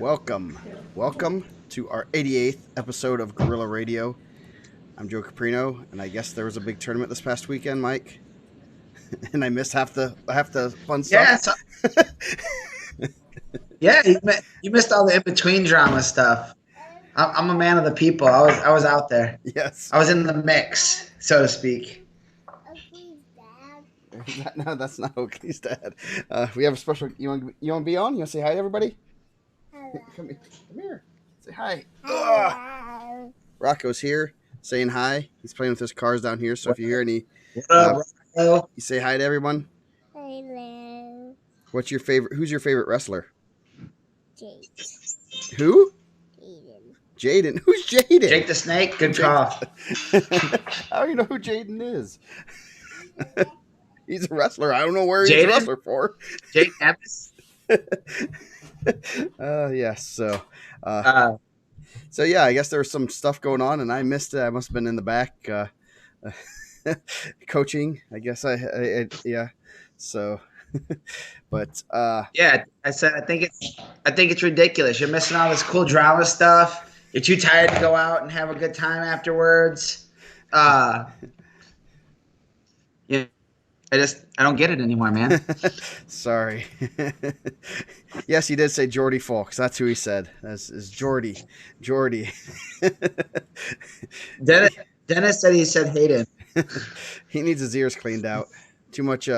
Welcome to our 88th episode of Gorilla Radio. I'm Joe Caprino, and I guess there was a big tournament this past weekend, Mike, and I missed half the fun stuff. Yeah, yeah, you missed all the in between drama stuff. I'm a man of the people. I was out there. Yes. I was in the mix, so to speak. No, that's not Oakley's dad. We have a special. You want to be on? You want to say hi to everybody? Come here. Say hi. Rocco's here saying hi. He's playing with his cars down here. So if you hear any, What up, Rocco? you say hi to everyone. Hello. What's your favorite? Who's your favorite wrestler? Jake. Who? Aiden. Jaden. Who's Jaden? Jake the Snake. Good call. How do you know who Jaden is? He's a wrestler. I don't know where he's Jaden? a wrestler for. Jake Evans. Yes. So yeah, I guess there was some stuff going on, and I missed it. I must have been in the back coaching. I guess yeah. So, but Yeah, I said I think it's ridiculous. You're missing all this cool drama stuff. You're too tired to go out and have a good time afterwards. Yeah, I don't get it anymore, man. sorry. Yes, he did say Jordy Folks. That's who he said. That's is Jordy. Dennis said he said Hayden. He needs his ears cleaned out. Too much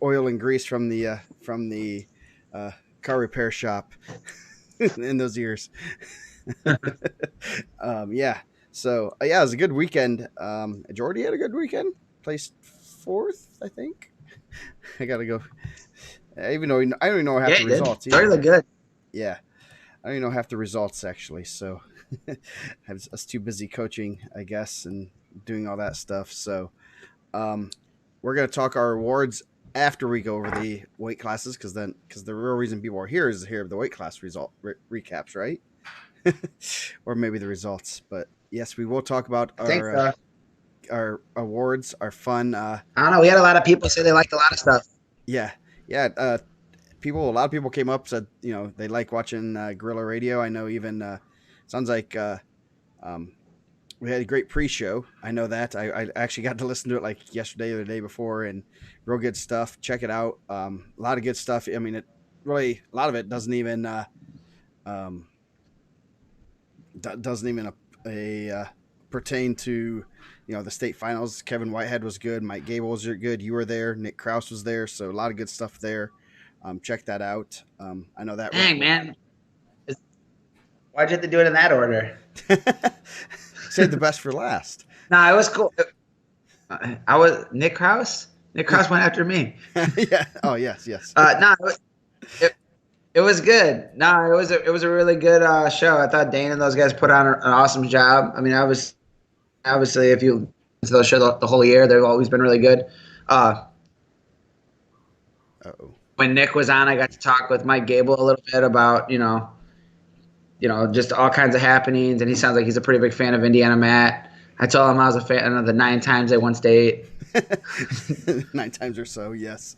oil and grease from the car repair shop in those ears. Yeah. So yeah, it was a good weekend. Jordy had a good weekend. Placed fourth, I think. I gotta go. Even though I don't even know half the results. Very good. Yeah, I don't even know half the results actually. So I was too busy coaching, I guess, and doing all that stuff. So we're gonna talk our awards after we go over the weight classes, because the real reason people are here is to hear the weight class result recaps, right? Or maybe the results. But yes, we will talk about our awards, our fun. I don't know. We had a lot of people say they liked a lot of stuff. Yeah. A lot of people came up, said they like watching Gorilla Radio. I know even sounds like we had a great pre-show. I know that. I actually got to listen to it like yesterday or the day before, and real good stuff. Check it out. A lot of good stuff. I mean, a lot of it doesn't even pertain to the state finals. Kevin Whitehead was good. Mike Gable was good. You were there. Nick Krause was there. So a lot of good stuff there. Check that out. I know that. Dang, man. Why'd you have to do it in that order? Save the best for last. No, it was cool. I was Nick Krause. Nick Krause went after me. Yeah. Oh, yes. No, it was good. No, it was a really good show. I thought Dane and those guys put on an awesome job. I mean, obviously, if you listen to those show the whole year, they've always been really good. When Nick was on, I got to talk with Mike Gable a little bit about just all kinds of happenings, and he sounds like he's a pretty big fan of Indiana Matt. I told him I was a fan of the 9 times they won state. 9 times or so, yes.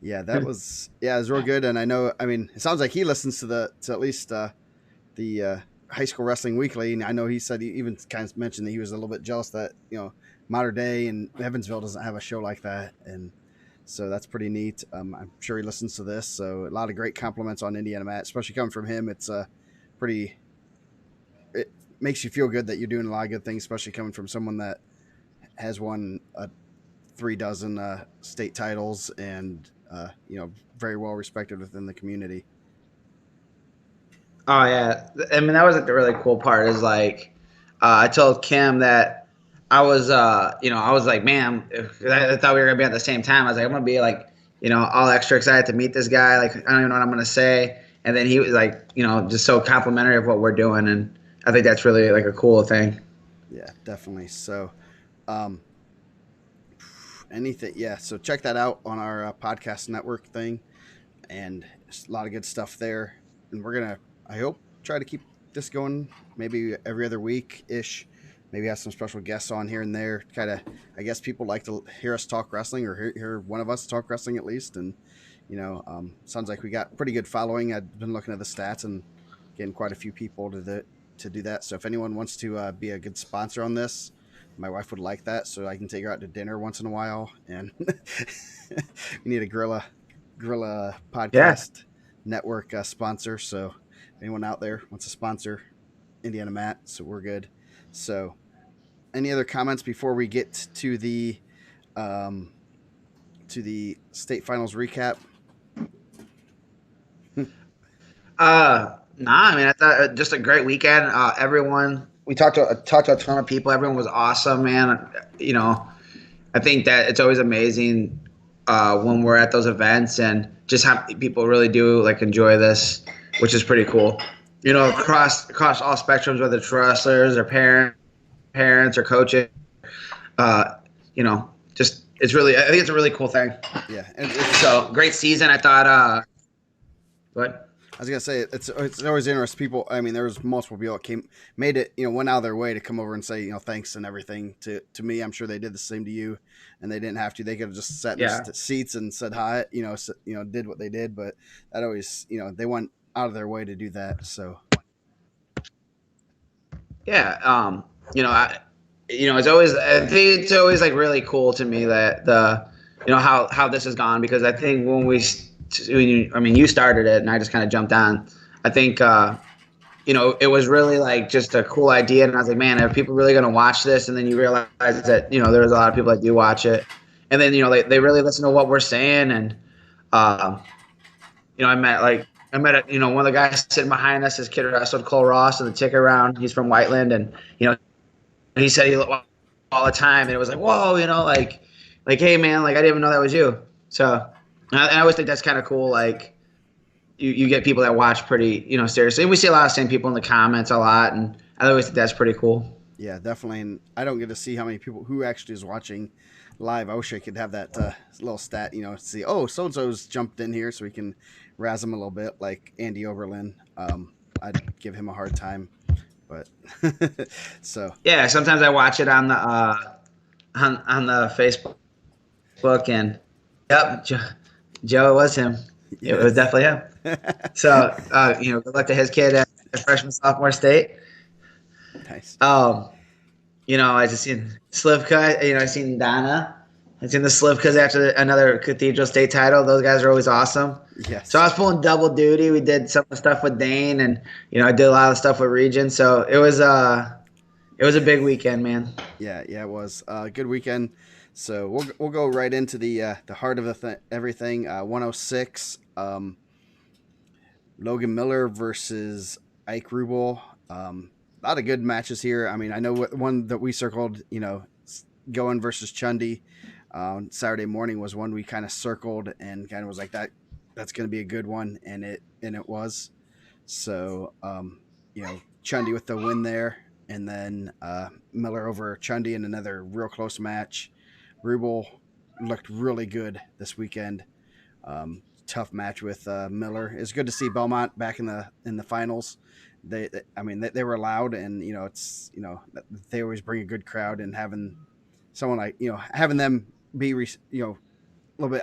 Yeah, it was real good. And I know, I mean, it sounds like he listens to at least the High School Wrestling Weekly. And I know he said, he even kind of mentioned that he was a little bit jealous that, Modern Day and Evansville doesn't have a show like that. And so that's pretty neat. I'm sure he listens to this. So a lot of great compliments on Indiana Matt, especially coming from him. It's it makes you feel good that you're doing a lot of good things, especially coming from someone that has won 3 dozen state titles and, very well respected within the community. Oh yeah, I mean that was like the really cool part is like I told Kim that I was like, man, I thought we were gonna be at the same time. I was like, I'm gonna be like all extra excited to meet this guy. Like I don't even know what I'm gonna say. And then he was like, just so complimentary of what we're doing, and I think that's really like a cool thing. Yeah, definitely. So, so check that out on our podcast network thing, and a lot of good stuff there. And we're gonna, I hope, try to keep this going maybe every other week ish. Maybe have some special guests on here and there. Kind of, I guess people like to hear us talk wrestling, or hear one of us talk wrestling at least, and Sounds like we got pretty good following. I've been looking at the stats and getting quite a few people to do that. So if anyone wants to be a good sponsor on this, my wife would like that, so I can take her out to dinner once in a while. And we need a Gorilla Podcast Network sponsor. So anyone out there wants to sponsor Indiana Matt, so we're good. So any other comments before we get to the state finals recap? Nah, I mean, I thought just a great weekend. Everyone, we talked to a ton of people. Everyone was awesome, man. I think that it's always amazing when we're at those events and just how many people really do like enjoy this, which is pretty cool. Across all spectrums, whether it's wrestlers or parents or coaches. Just I think it's a really cool thing. Yeah, so great season. I thought. What? I was gonna say it's always interesting. People, I mean, there was multiple people that made it, went out of their way to come over and say, thanks and everything to me. I'm sure they did the same to you, and they didn't have to. They could have just sat in the seats and said hi, did what they did. But that always, they went out of their way to do that. So yeah, it's always, I think it's always like really cool to me that how this has gone, because I think you started it and I just kind of jumped on. I think, it was really like just a cool idea. And I was like, man, are people really going to watch this? And then you realize that, there's a lot of people that do watch it. And then, they really listen to what we're saying. And, I met one of the guys sitting behind us, this kid wrestled Cole Ross in the ticket round. He's from Whiteland. And, he said he looked all the time. And it was like, whoa, like, hey, man, like, I didn't even know that was you. So, and I always think that's kind of cool. Like you get people that watch pretty, seriously. And we see a lot of same people in the comments a lot. And I always think that's pretty cool. Yeah, definitely. And I don't get to see how many people who actually is watching live. I wish I could have that little stat, see, oh, so-and-so's jumped in here so we can razz him a little bit, like Andy Oberlin. I'd give him a hard time, but so. Yeah, sometimes I watch it on the Facebook and yep, Joe, it was him. Yes. It was definitely him. So, good luck to his kid at freshman, sophomore state. Nice. I just seen Slivka. I seen Donna. I seen the Slivkas after another Cathedral State title. Those guys are always awesome. Yes. So I was pulling double duty. We did some of the stuff with Dane, and I did a lot of stuff with Region. So it was a big weekend, man. Yeah, it was a good weekend. So we'll go right into the heart of everything. 106, Logan Miller versus Ike Rubel. A lot of good matches here. I mean, I know one that we circled, Goen versus Chundy on Saturday morning was one we kind of circled and kind of was like that's going to be a good one, and it was. So Chundy with the win there, and then Miller over Chundy in another real close match. Rubel looked really good this weekend. Tough match with Miller. It's good to see Belmont back in the finals. They were loud, and they always bring a good crowd, and having someone like having them be a little bit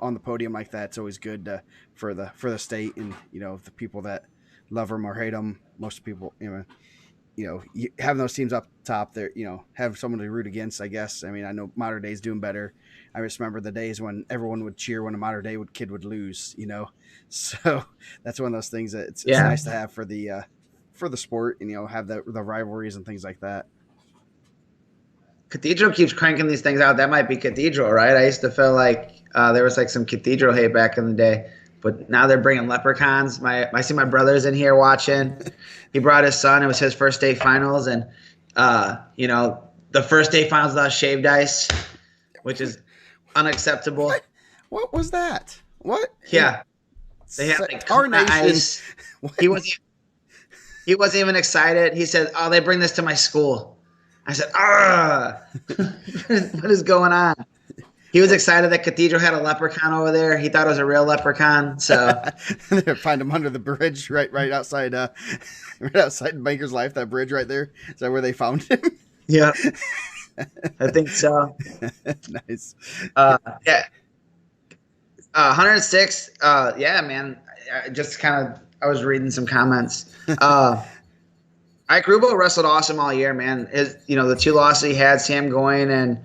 on the podium like that, it's always good for the state and the people that love them or hate them. Most people having those teams up top there, have someone to root against, I guess. I mean, I know Mater Dei's doing better. I just remember the days when everyone would cheer when a Mater Dei kid would lose, So that's one of those things that it's nice to have for the sport, and have the rivalries and things like that. Cathedral keeps cranking these things out. That might be Cathedral, right? I used to feel like there was like some Cathedral hate back in the day. But now they're bringing leprechauns. I see my brother's in here watching. He brought his son. It was his first state finals. And, the first state finals without shaved ice, which is unacceptable. What was that? What? Yeah. They had like ice. He wasn't even excited. He said, oh, they bring this to my school. I said, what is going on? He was excited that Cathedral had a leprechaun over there. He thought it was a real leprechaun. So they find him under the bridge, right outside, right outside Banker's Life. That bridge right there. Is that where they found him? Yeah, I think so. Nice. Yeah. 106. Yeah, man. Just kind of, I was reading some comments. Ike Rubo wrestled awesome all year, man. The two losses he had, Sam Goyne and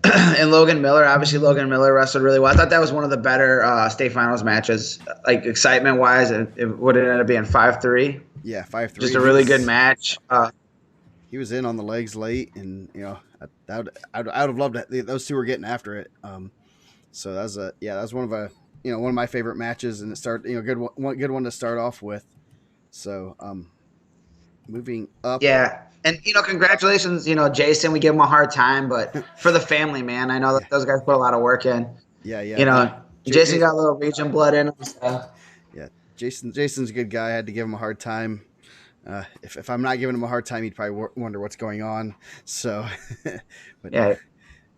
and Logan Miller. Obviously, Logan Miller wrestled really well. I thought that was one of the better state finals matches, like excitement wise. It would have ended up being 5-3. Yeah, 5-3. Just a really good match. He was in on the legs late, and I'd have loved it. Those two were getting after it. So that was one of my favorite matches, and it started good one to start off with. So moving up. Yeah. And, congratulations, Jason. We give him a hard time, but for the family, man, I know that those guys put a lot of work in. Yeah. Jason got a little region blood in him. So. Yeah. Jason's a good guy. I had to give him a hard time. If I'm not giving him a hard time, he'd probably wonder what's going on. So, but yeah.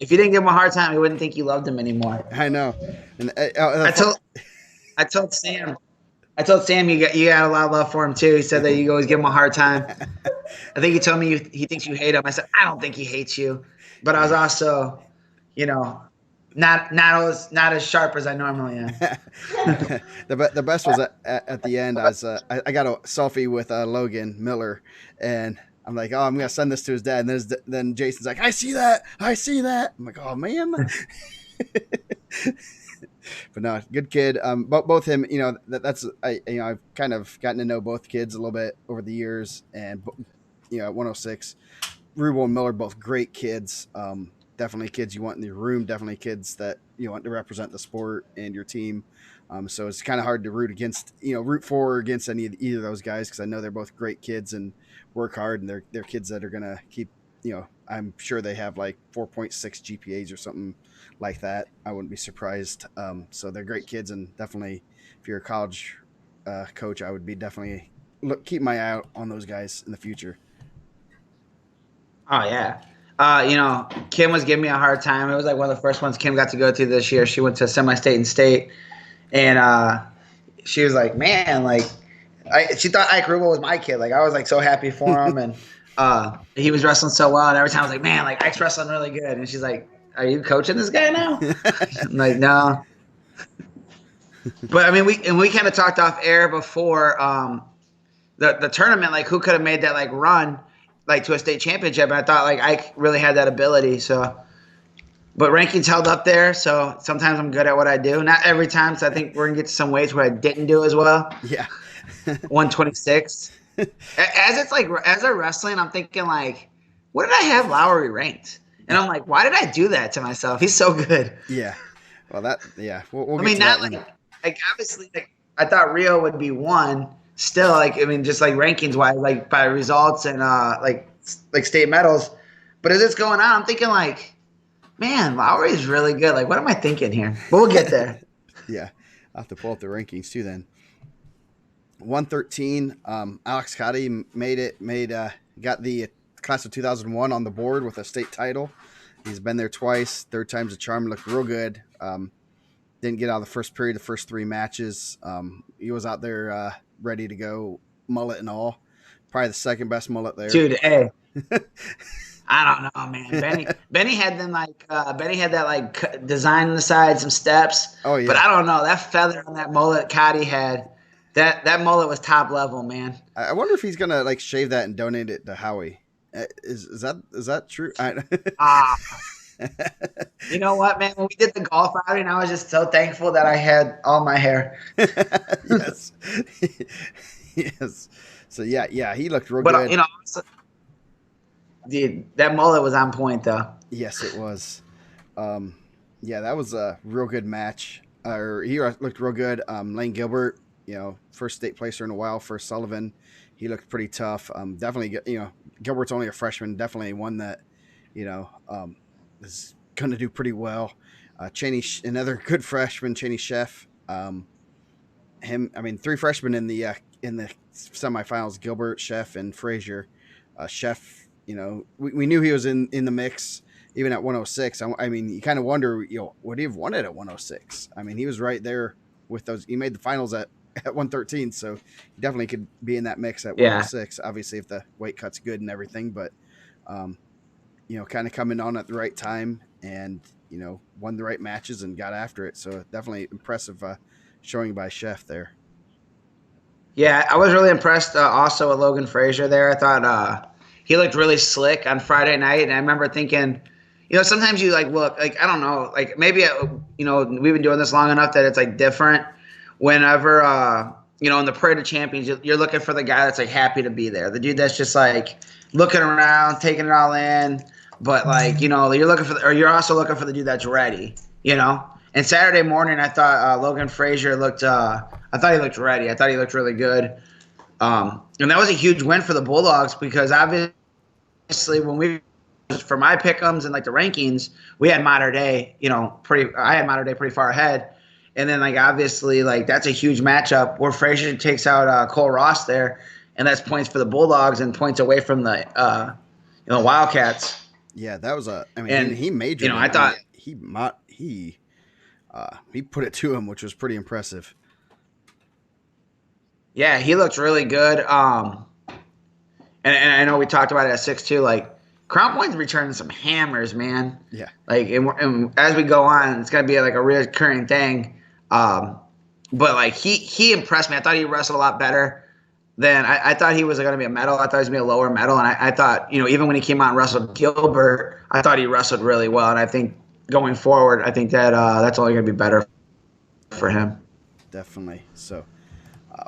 If you didn't give him a hard time, he wouldn't think you loved him anymore. I know. And I told Sam. You got a lot of love for him too. He said that you always give him a hard time. I think he told me he thinks you hate him. I said I don't think he hates you, but I was also, not as sharp as I normally am. The best was at the end. I got a selfie with Logan Miller, and I'm like, oh, I'm gonna send this to his dad. And then Jason's like, I see that. I'm like, oh man. But no, good kid. Both him, I've kind of gotten to know both kids a little bit over the years, and at 106, Rubo and Miller, both great kids. Definitely kids you want in your room. Definitely kids that you want to represent the sport and your team. So it's kind of hard to root for or against either of those guys, because I know they're both great kids and work hard, and they're kids that are gonna keep. I'm sure they have like 4.6 GPAs or something like that. I wouldn't be surprised. So they're great kids, and definitely, if you're a college coach, I would be definitely keep my eye out on those guys in the future. Oh yeah. Kim was giving me a hard time. It was like one of the first ones Kim got to go to this year. She went to semi-state and state, and she was like, man, like she thought Ike Rubo was my kid. Like I was like so happy for him, and he was wrestling so well. And every time I was like, man, like Ike's wrestling really good. And she's like, are you coaching this guy now? I'm like, no. But I mean, we kind of talked off air before the tournament, like who could have made that like run like to a state championship. And I thought like Ike really had that ability. So, but rankings held up there. So sometimes I'm good at what I do. Not every time. So I think we're gonna get to some weights where I didn't do as well. Yeah. 126. As I'm wrestling, I'm thinking like, what did I have Lowry ranked? And I'm like, why did I do that to myself? He's so good. Yeah. Well, we'll I mean, not like obviously, like I thought Rio would be one. Still, like I mean, just like rankings wise, like by results and like state medals. But as it's going on, I'm thinking like, man, Lowry's really good. Like, what am I thinking here? But we'll get there. Yeah, I'll have to pull up the rankings too then. 113. Alex Cotty got the class of 2001 on the board with a state title. He's been there twice. Third time's a charm. Looked real good. Didn't get out of the first period, the first three matches. He was out there ready to go, mullet and all. Probably the second best mullet there. Dude, hey. I don't know, man. Benny had them like Benny had that like design on the side, some steps. Oh yeah. But I don't know, that feather on that mullet Cotty had. That mullet was top level, man. I wonder if he's gonna like shave that and donate it to Howie. Is that true? You know what, man? When we did the golf outing, I was just so thankful that I had all my hair. Yes. Yes. So yeah, he looked real good. But dude, that mullet was on point though. Yes, it was. That was a real good match. He looked real good. Lane Gilbert, first state placer in a while for Sullivan. He looked pretty tough. Definitely, Gilbert's only a freshman. Definitely one that, is going to do pretty well. Cheney, another good freshman, Cheney Chef. Three freshmen in the semifinals: Gilbert, Chef, and Frazier. Chef, we knew he was in the mix even at 106. You kind of wonder, would he have won it at 106? He was right there with those. He made the finals at 113, so he definitely could be in that mix at 106. Obviously, if the weight cut's good and everything, but kind of coming on at the right time, and won the right matches and got after it. So definitely impressive showing by Chef there. Yeah, I was really impressed also with Logan Frazier there. I thought he looked really slick on Friday night, and I remember thinking, sometimes you like look like I don't know, like maybe we've been doing this long enough that it's like different. Whenever in the Parade of Champions, you're looking for the guy that's like happy to be there, the dude that's just like looking around, taking it all in. But like you're looking for, or you're also looking for the dude that's ready. And Saturday morning, I thought Logan Frazier looked. I thought he looked ready. I thought he looked really good. And that was a huge win for the Bulldogs because obviously for my pick'ems and like the rankings, we had Mater Dei, I had Mater Dei pretty far ahead. And then like obviously like that's a huge matchup where Frazier takes out Cole Ross there, and that's points for the Bulldogs and points away from the Wildcats. Yeah, that was and he majored. I thought he put it to him, which was pretty impressive. Yeah, he looked really good. And I know we talked about it at 6-2. Like Crown Point's returning some hammers, man. Yeah. Like and as we go on, it's gonna be like a recurring thing. But like he impressed me. I thought he wrestled a lot better than I thought he was going to be a medal. I thought he was going to be a lower medal, and I thought even when he came out and wrestled Gilbert, I thought he wrestled really well. And I think going forward, I think that that's only going to be better for him. Definitely. So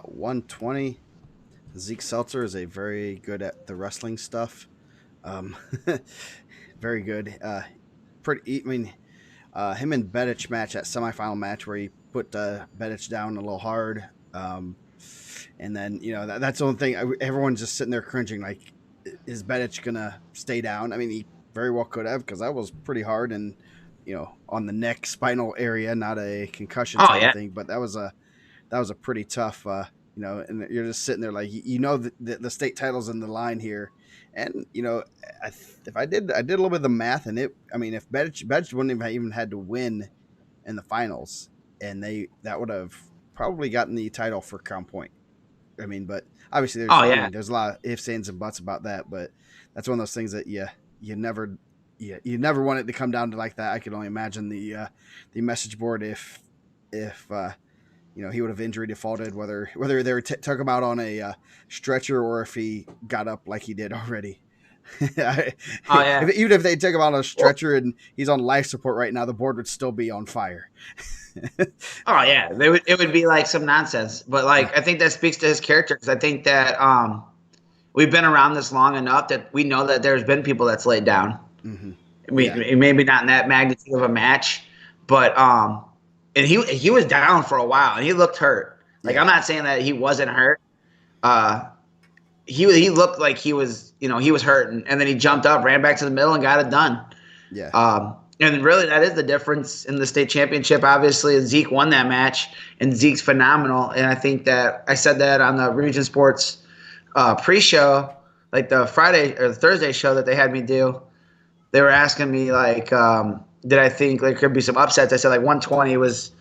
120. Zeke Seltzer is very good at the wrestling stuff. Very good. Him and Bedic match, that semifinal match where he put Bedic down a little hard. And then, that's the only thing. Everyone's just sitting there cringing, like, is Bedic going to stay down? I mean, he very well could have, because that was pretty hard and, on the neck, spinal area, not a concussion type thing. But that was a pretty tough, and you're just sitting there like, the state title's in the line here. And, I did a little bit of the math, and if Bedic wouldn't have even had to win in the finals, and that would have probably gotten the title for Crown Point. I mean, but obviously there's a lot of ifs, ands, and buts about that, but that's one of those things that you never want it to come down to like that. I could only imagine the message board if he would have injury defaulted, whether they were took him out on a stretcher or if he got up like he did already. Even if they took him out on a stretcher and he's on life support right now, the board would still be on fire. It would be like some nonsense, but like I think that speaks to his character, because I think that we've been around this long enough that we know that there's been people that's laid down. Mm-hmm. Maybe not in that magnitude of a match, but and he was down for a while and he looked hurt. Like I'm not saying that he wasn't hurt. He looked like he was he was hurt, and then he jumped up, ran back to the middle, and got it done. Yeah. And really, that is the difference in the state championship. Obviously, Zeke won that match, and Zeke's phenomenal. And I think that I said that on the Region Sports pre-show, like the Friday or the Thursday show that they had me do. They were asking me like, did I think there could be some upsets? I said like 120 was,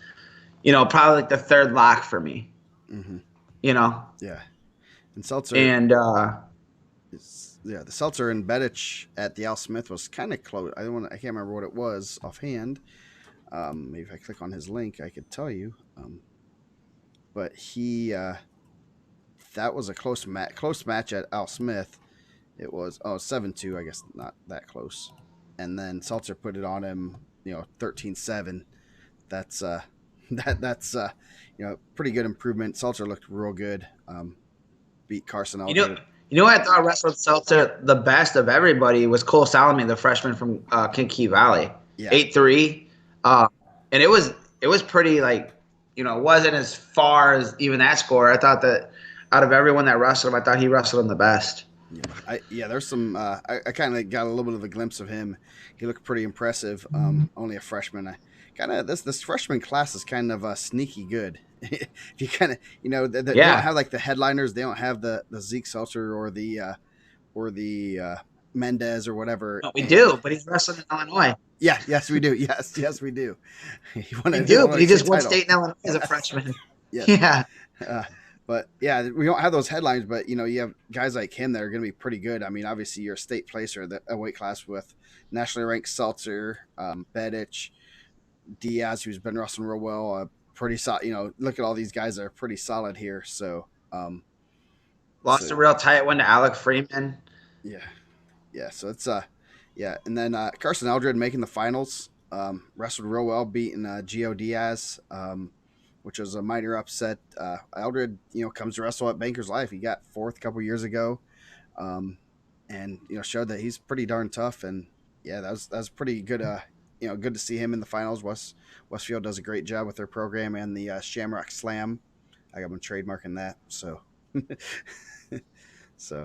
probably like the third lock for me. Mm-hmm. Yeah. And Seltzer. And the Seltzer and Bedic at the Al Smith was kind of close. I can't remember what it was offhand. Maybe if I click on his link, I could tell you. But that was a close match at Al Smith. It was 7-2. I guess not that close. And then Seltzer put it on him, 13-7. That's pretty good improvement. Seltzer looked real good. Beat Carson Elder. You know what I thought wrestled Seltzer the best of everybody was Cole Salome, the freshman from Kankakee Valley. Yeah. 8-3. And it was pretty like, it wasn't as far as even that score. I thought that out of everyone that wrestled him, I thought he wrestled him the best. There's some. I kind of got a little bit of a glimpse of him. He looked pretty impressive. Only a freshman. This freshman class is kind of sneaky good. You kind of they don't have like the headliners. They don't have the Zeke Seltzer or the Mendez or whatever. No, we do, but he's wrestling in Illinois. Yeah, yes we do. Yes we do. But he just won state in Illinois as a freshman. Yeah. But yeah, we don't have those headlines. But you have guys like him that are going to be pretty good. I mean, obviously you're a state placer, a weight class with nationally ranked Seltzer, Bedich, Diaz, who's been wrestling real well. Pretty solid. Look at all these guys that are pretty solid here. So, Lost a real tight one to Alec Freeman. yeah, yeah. So it's yeah, and then Carson Eldred making the finals. Wrestled real well, beating Gio Diaz, which was a minor upset. Eldred, comes to wrestle at Banker's Life. He got fourth a couple years ago, and showed that he's pretty darn tough. And yeah, that was pretty good. Good to see him in the finals. Westfield does a great job with their program and the Shamrock Slam. I've been trademarking that. So,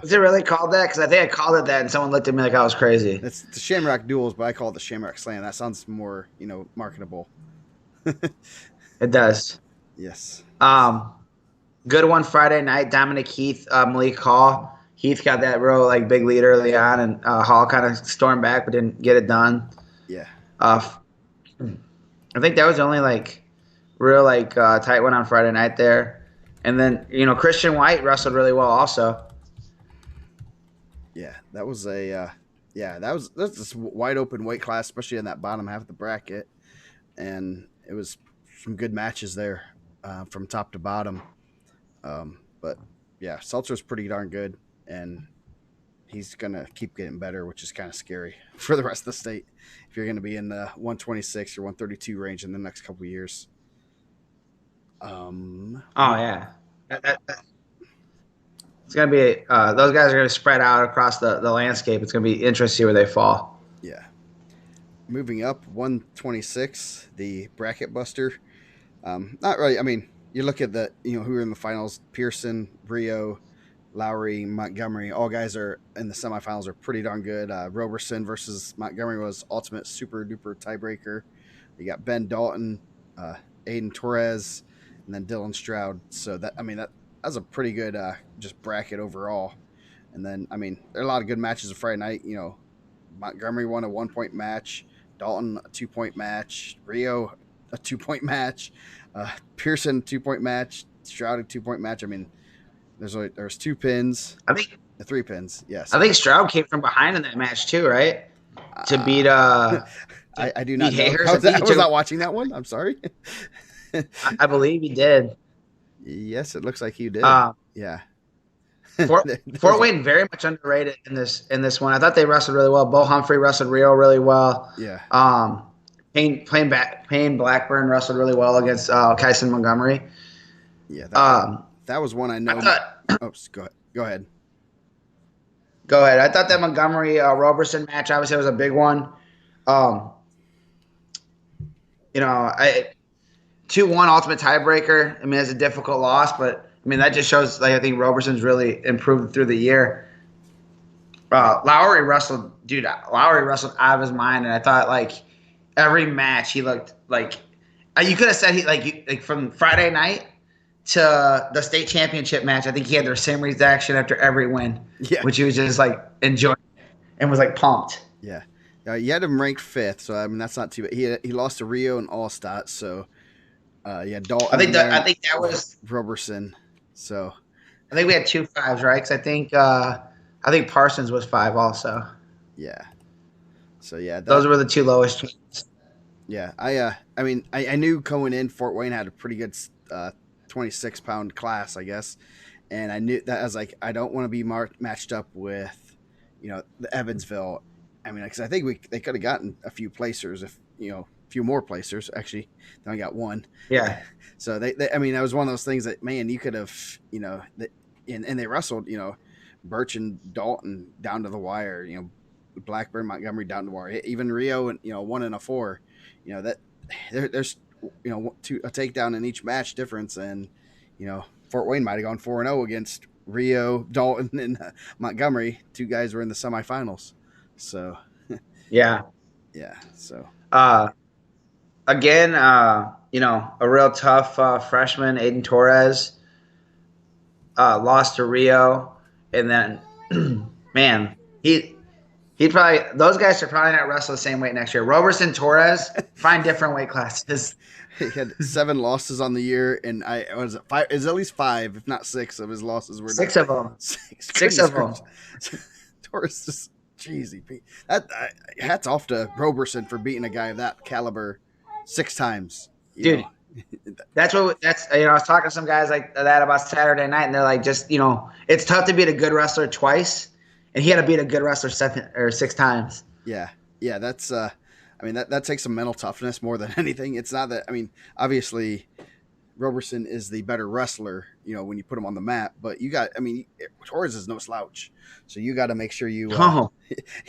Is it really called that? Because I think I called it that, and someone looked at me like I was crazy. It's the Shamrock Duels, but I call it the Shamrock Slam. That sounds more, marketable. It does. Yes. Good one Friday night. Dominic Heath, Malik Hall. Heath got that real big lead early on, and Hall kind of stormed back but didn't get it done. Yeah. I think that was the only real tight one on Friday night there. And then Christian White wrestled really well also. Yeah, that was that's this wide open weight class, especially in that bottom half of the bracket, and it was some good matches there from top to bottom. But yeah, Seltzer's pretty darn good, and he's gonna keep getting better, which is kind of scary for the rest of the state. If you're gonna be in the 126 or 132 range in the next couple of years. Oh yeah. It's gonna be those guys are gonna spread out across the landscape. It's gonna be interesting to see where they fall. Yeah. Moving up, 126, the bracket buster. Not really. I mean, you look at the who are in the finals: Pearson, Rio, Lowry, Montgomery. All guys are in the semifinals are pretty darn good. Roberson versus Montgomery was ultimate super duper tiebreaker. You got Ben Dalton, Aiden Torres, and then Dylan Stroud. So that's a pretty good just bracket overall. And then there are a lot of good matches of Friday night. Montgomery won a 1-point match, Dalton a 2-point match, Rio a 2-point match, Pearson 2-point match, Stroud a 2-point match. There's 2 pins. I think 3 pins. Yes. I think Stroud came from behind in that match too, right? To beat I do not know. I was not watching that one. I'm sorry. I believe he did. Yes, it looks like he did. Yeah. Fort Wayne very much underrated in this one. I thought they wrestled really well. Bo Humphrey wrestled Rio really well. Yeah. Payne Blackburn wrestled really well against Kyson Montgomery. Yeah. That was one I know. Go ahead. Go ahead. I thought that Montgomery Roberson match obviously was a big one. 2-1 ultimate tiebreaker. It's a difficult loss, but that just shows I think Roberson's really improved through the year. Lowry wrestled out of his mind, and I thought every match he looked you could have said he from Friday night to the state championship match. I think he had the same reaction after every win, which he was just enjoying and was pumped. Yeah, you had him ranked 5th, so that's not too bad. He lost to Rio and Allstott, so. Dalton. I think that was Roberson. So I think we had 2 5s, right? Because I think Parsons was 5 also. Yeah. So yeah, those were the 2 lowest. Yeah, I knew going in Fort Wayne had a pretty good 26-pound class, I guess, and I knew that I was I don't want to be matched up with, the Evansville. Because I think they could have gotten a few placers if few more placers. Actually, they only got 1. Yeah. So they that was one of those things that, man, you could have, and they wrestled, Birch and Dalton down to the wire, Blackburn, Montgomery down to the wire, even Rio and 1 and a 4, that there's a takedown in each match difference, and Fort Wayne might have gone 4-0 against Rio, Dalton, and Montgomery. 2 guys were in the semifinals. So yeah. So again, a real tough freshman, Aiden Torres, lost to Rio, and then man, he those guys should probably not wrestle the same weight next year. Roberson, Torres, find different weight classes. He had 7 losses on the year, and I was it 5. Is at least 5, if not 6, of his losses were Six of them. 6. Six of them. Torres just cheesy. Hats off to Roberson for beating a guy of that caliber 6 times. Dude, that's I was talking to some guys like that about Saturday night, and they're like, just it's tough to beat a good wrestler twice, and he had to beat a good wrestler 7 or 6 times. Yeah, that's that takes some mental toughness more than anything. It's not that obviously Roberson is the better wrestler, when you put him on the map, but Torres is no slouch, so you got to make sure you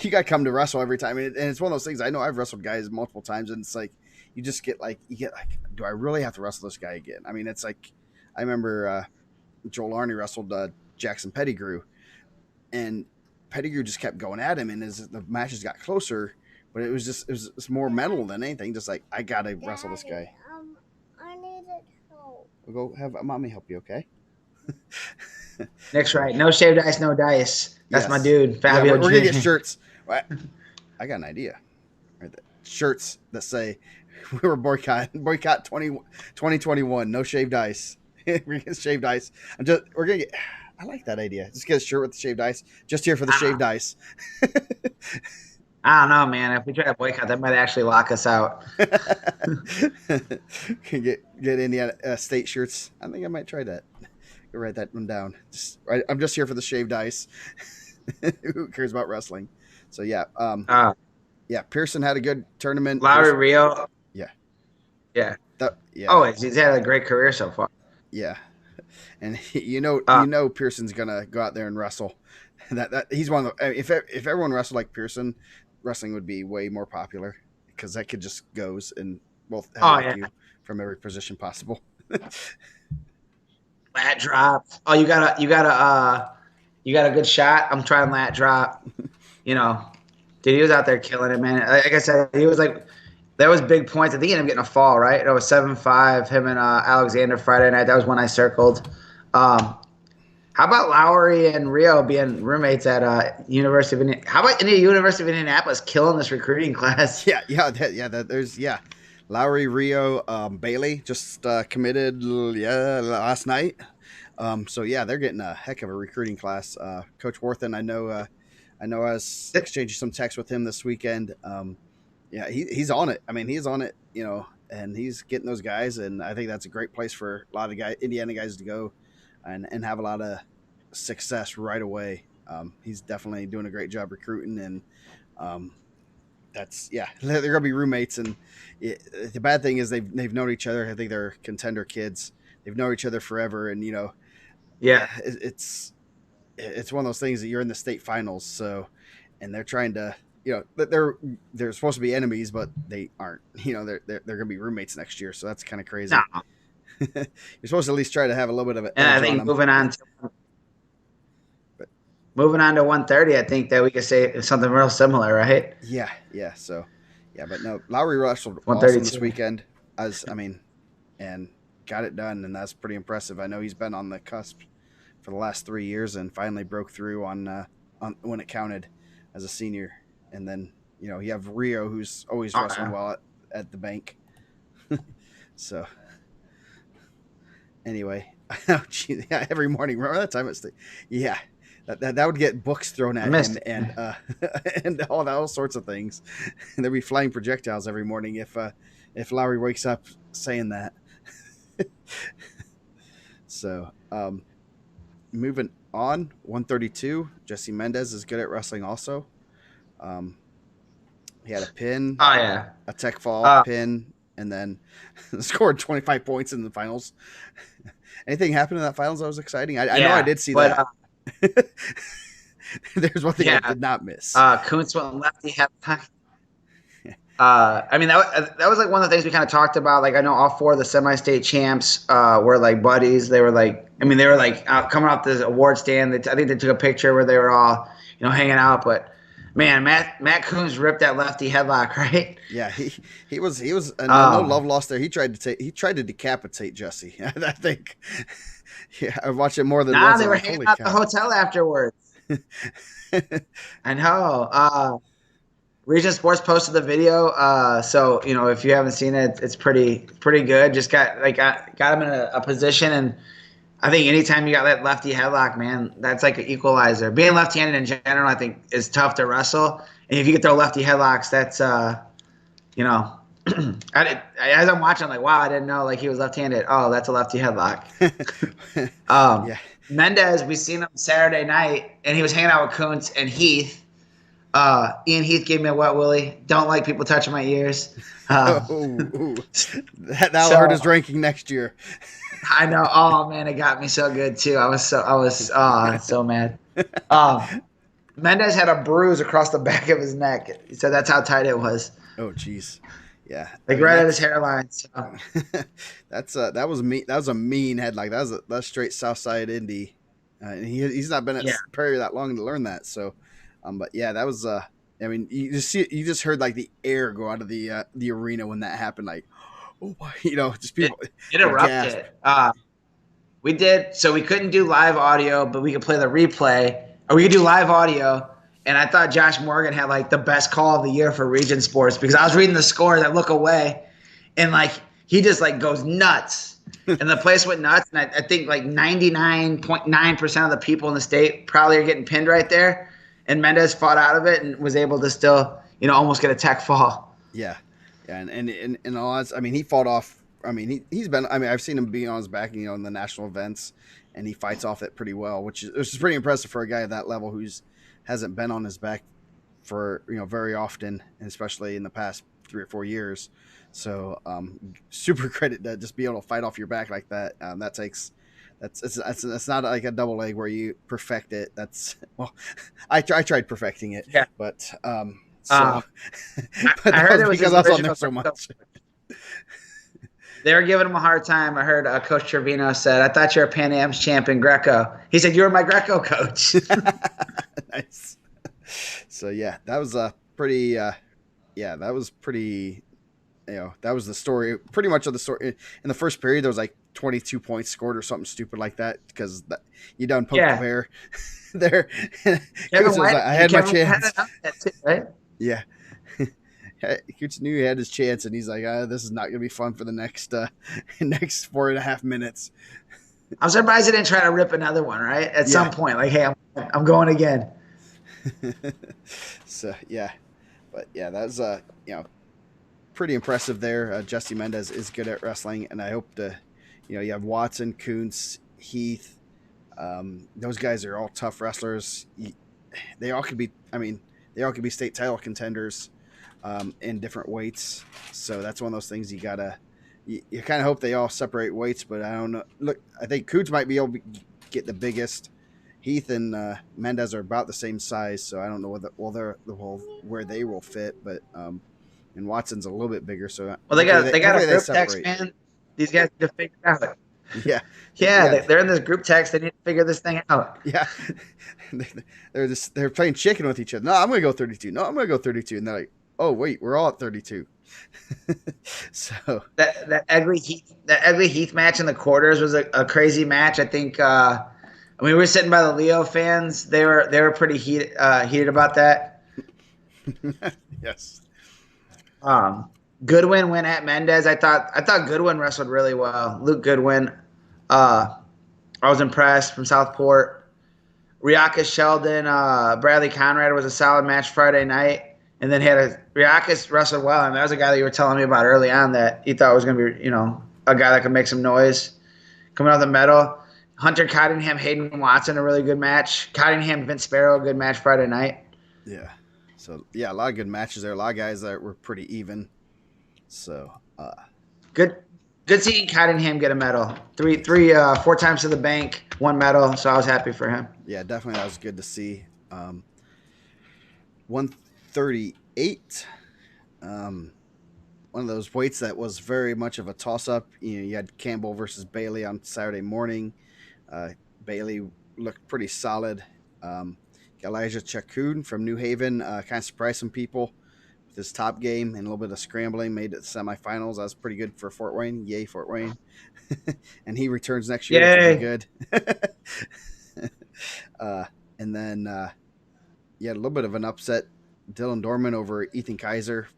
you got to come to wrestle every time, and it's one of those things. I know I've wrestled guys multiple times, and it's like you get like, do I really have to wrestle this guy again? It's like I remember Joel Arney wrestled Jackson Pettigrew, and Pettigrew just kept going at him, and as the matches got closer, but it was more mental than anything. Just like, I gotta wrestle this guy. I needed help. We'll go have mommy help you, okay? Nick's right. No shaved ice, no dice. That's my dude, Fabio. We're gonna get shirts. I got an idea. Right, shirts that say we were boycott 2021. No shaved ice. We're gonna shaved ice. We're gonna get. I like that idea. Just get a shirt with the shaved ice. Just here for the shaved ice. I don't know, man. If we try to boycott, that might actually lock us out. Can get Indiana State shirts. I think I might try that. Go write that one down. I'm just here for the shaved ice. Who cares about wrestling? So yeah, Pearson had a good tournament. Lowry Rio. Yeah. Oh, he's had a great career so far. Yeah. And Pearson's gonna go out there and wrestle. That he's one of the. If everyone wrestled like Pearson, wrestling would be way more popular because that kid just goes and have you from every position possible. Lat drop. Oh, you got a good shot. I'm trying lat drop. Dude, he was out there killing it, man. Like I said, he was like. There was big points. I think he ended up getting a fall, right? It was 7-5, him and Alexander Friday night. That was one I circled. How about Lowry and Rio being roommates at University of Indiana? How about University of Indianapolis killing this recruiting class? There's Lowry, Rio, Bailey just committed last night. So they're getting a heck of a recruiting class. Coach Worthen, I know I was exchanging some texts with him this weekend. He's on it. He's on it, and he's getting those guys, and I think that's a great place for a lot of Indiana guys to go and have a lot of success right away. He's definitely doing a great job recruiting, and they're gonna be roommates. And the bad thing is they've known each other. I think they're contender kids. They've known each other forever, and it's one of those things that you're in the state finals, so and they're trying to. They're supposed to be enemies, but they aren't. They're going to be roommates next year, so that's kind of crazy. No. You're supposed to at least try to have a little bit of it. And I think moving on to 130, I think that we could say something real similar, right? Yeah. So, but no, Lowry wrestled 132 awesome this weekend. And got it done, and that's pretty impressive. I know he's been on the cusp for the last 3 years, and finally broke through on when it counted as a senior. And then, you have Rio, who's always wrestling well at the bank. So, anyway, every morning, remember that time? That would get books thrown at him and all sorts of things. And there'd be flying projectiles every morning if Lowry wakes up saying that. So, moving on, 132, Jesse Mendez is good at wrestling also. He had a pin, a tech fall pin, and then scored 25 points in the finals. Anything happened in that finals that was exciting? I know I did see that. There's one thing I did not miss. Kuntz went lefty half time. That was like one of the things we kind of talked about. Like, I know all 4 of the semi-state champs were like buddies. They were like, coming off this award stand. I think they took a picture where they were all, hanging out. But man, Matt Coons ripped that lefty headlock, right? Yeah, he was no love lost there. He tried to decapitate Jesse. I think. Yeah, I watched it more than once. They were hanging out at the hotel afterwards. I know. Region Sports posted the video. So if you haven't seen it, it's pretty good. Just got him in a position, and I think anytime you got that lefty headlock, man, that's like an equalizer. Being left-handed in general, I think, is tough to wrestle. And if you get those lefty headlocks, that's you know, as I'm watching, I'm like, wow, I didn't know like he was left-handed. Oh, that's a lefty headlock. Yeah. Mendez, we seen him Saturday night, and he was hanging out with Kuntz and Heath. Ian Heath gave me a wet willy. Don't like people touching my ears. Ooh. That'll hurt his ranking next year. I know. Oh man, it got me so good too. I was so mad. Mendez had a bruise across the back of his neck. He said that's how tight it was. Oh, jeez. Yeah. Like right at his hairline. So. That was me. That was a mean headlock. That's straight Southside Indy. And he's not been at Prairie that long to learn that. So, but yeah, that was. I mean, you just heard like the air go out of the arena when that happened. Like, oh, just people. It erupted. We did. So we couldn't do live audio, but we could play the replay, or we could do live audio. And I thought Josh Morgan had like the best call of the year for Region Sports because I was reading the scores. I look away, and like he just like goes nuts, and the place went nuts. And I think like 99.9% of the people in the state probably are getting pinned right there. And Mendez fought out of it and was able to still, almost get a tech fall. Yeah, and all odds. I mean, he fought off. I mean, he's been. I mean, I've seen him be on his back, in the national events, and he fights off it pretty well, which is pretty impressive for a guy at that level who's hasn't been on his back for very often, and especially in the past 3 or 4 years. So super credit to just be able to fight off your back like that. That's not like a double leg where you perfect it. I tried perfecting it, yeah. But but I heard it was because I was on there so much. They were giving him a hard time. I heard Coach Trevino said, "I thought you were a Pan Am's champion Greco." He said, "You were my Greco coach." Nice. So yeah, that was pretty. That was pretty. That was the story. Pretty much of the story. In the first period, there was like 22 points scored or something stupid like that because you done poked the bear there. I had my chance. Too, right? Yeah. Coots knew he had his chance, and he's like, "This is not going to be fun for the next 4.5 minutes." I'm surprised he didn't try to rip another one, right? At some point, like, "Hey, I'm going again." So yeah, but yeah, that was pretty impressive there. Jesse Mendez is good at wrestling, and I hope to, you have Watson, Kuntz, Heath. Those guys are all tough wrestlers. They all could be. I mean, they all could be state title contenders. In different weights, so that's one of those things you kind of hope they all separate weights, but I don't know. Look, I think Coots might be able to get the biggest. Heath and Mendez are about the same size, so I don't know where they will fit, but and Watson's a little bit bigger, so they got a group text, man. These guys need to figure it out. Yeah. They're in this group text. They need to figure this thing out. Yeah, they're playing chicken with each other. No, I'm gonna go 32. No, I'm gonna go 32, and they're like, oh wait, we're all at 32. So that ugly Heath match in the quarters was a crazy match. I think. We were sitting by the Leo fans. They were pretty heated about that. Yes. Goodwin went at Mendez. I thought Goodwin wrestled really well. Luke Goodwin. I was impressed from Southport. Riakis Sheldon, Bradley Conrad was a solid match Friday night. And then Riakis wrestled well, and that was a guy that you were telling me about early on that you thought was going to be, a guy that could make some noise coming out of the medal. Hunter Cottingham, Hayden Watson, a really good match. Cottingham, Vince Sparrow, good match Friday night. Yeah. So, yeah, a lot of good matches there. A lot of guys that were pretty even. So, good seeing Cottingham get a medal. 4 times to the bank, 1 medal, so I was happy for him. Yeah, definitely that was good to see. 138. One of those weights that was very much of a toss-up. You had Campbell versus Bailey on Saturday morning. Bailey looked pretty solid. Elijah Chakun from New Haven kind of surprised some people with his top game and a little bit of scrambling. Made it to the semifinals. That was pretty good for Fort Wayne. Yay, Fort Wayne. And he returns next year, which will be good. And then you had a little bit of an upset. Dylan Dorman over Ethan Kaiser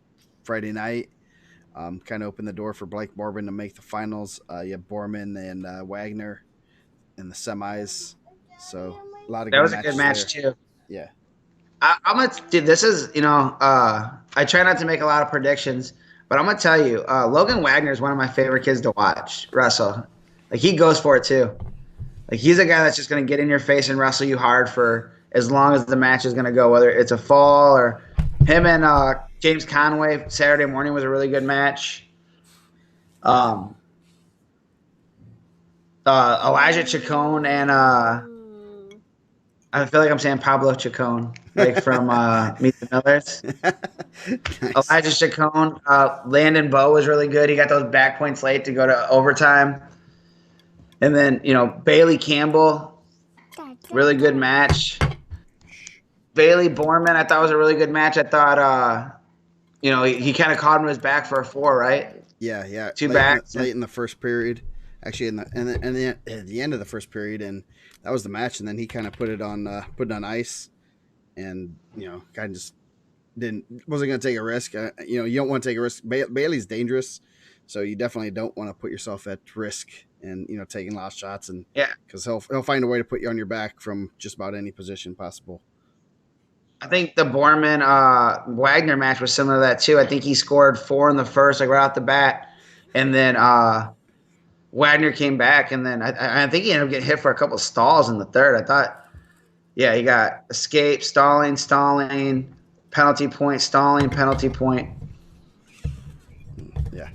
Friday night. Kind of opened the door for Blake Borman to make the finals. You have Borman and Wagner in the semis. So a lot of That good was a good matches match there. too. Yeah. I'm gonna, dude. This is, I try not to make a lot of predictions, but I'm gonna tell you, Logan Wagner is one of my favorite kids to watch wrestle. Like he goes for it too. Like he's a guy that's just gonna get in your face and wrestle you hard for as long as the match is gonna go, whether it's a fall or him and James Conway Saturday morning was a really good match. Um, Elijah Chacon and I feel like I'm saying Pablo Chacon, like from Meet the Millers. Nice. Elijah Chacon, Landon Bowe was really good. He got those back points late to go to overtime. And then, Bailey Campbell, really good match. Bailey Borman, I thought was a really good match. I thought, he kind of caught him in his back for a 4, right? Yeah. Two backs. Late in the first period. Actually, at the end of the first period, and that was the match. And then he kind of put it on ice, and kind of just wasn't going to take a risk. You don't want to take a risk. Bailey's dangerous, so you definitely don't want to put yourself at risk and taking last shots, and because he'll find a way to put you on your back from just about any position possible. I think the Borman Wagner match was similar to that too. I think he scored 4 in the first, like right off the bat, and then Wagner came back, and then I think he ended up getting hit for a couple of stalls in the third. I thought, yeah, he got escape, stalling, penalty point, stalling, penalty point. Yeah.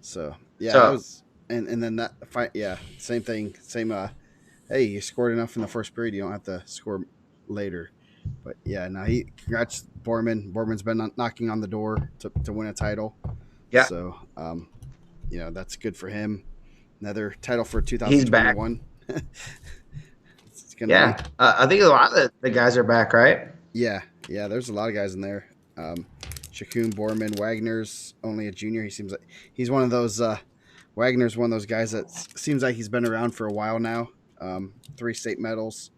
So that was, and then that fight. Yeah, same thing. Same. Hey, you scored enough in the first period. You don't have to score later. But yeah, now congrats Borman. Borman's been knocking on the door to win a title. Yeah. So that's good for him. Another title for 2021. He's back. I think a lot of the guys are back, right? Yeah. There's a lot of guys in there. Chacon, Borman, Wagner's only a junior. He seems like he's one of those. Wagner's one of those guys that seems like he's been around for a while now. 3 state medals.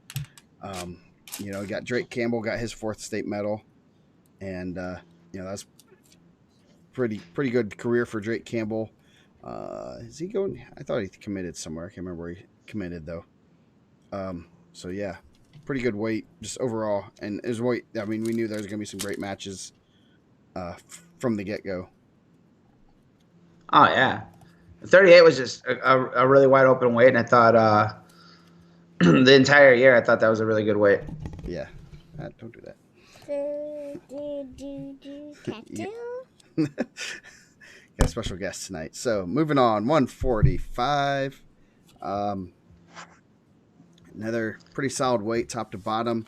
Got Drake Campbell got his 4th state medal, and that's pretty good career for Drake Campbell. Is he going? I thought he committed somewhere. I can't remember where he committed though. So yeah, pretty good weight just overall, and his weight. I mean, we knew there was going to be some great matches from the get go. Oh yeah, 38 was just a really wide open weight, and I thought the entire year I thought that was a really good weight. Yeah, don't do that. Got a special guest tonight. So moving on, 145. Another pretty solid weight, top to bottom.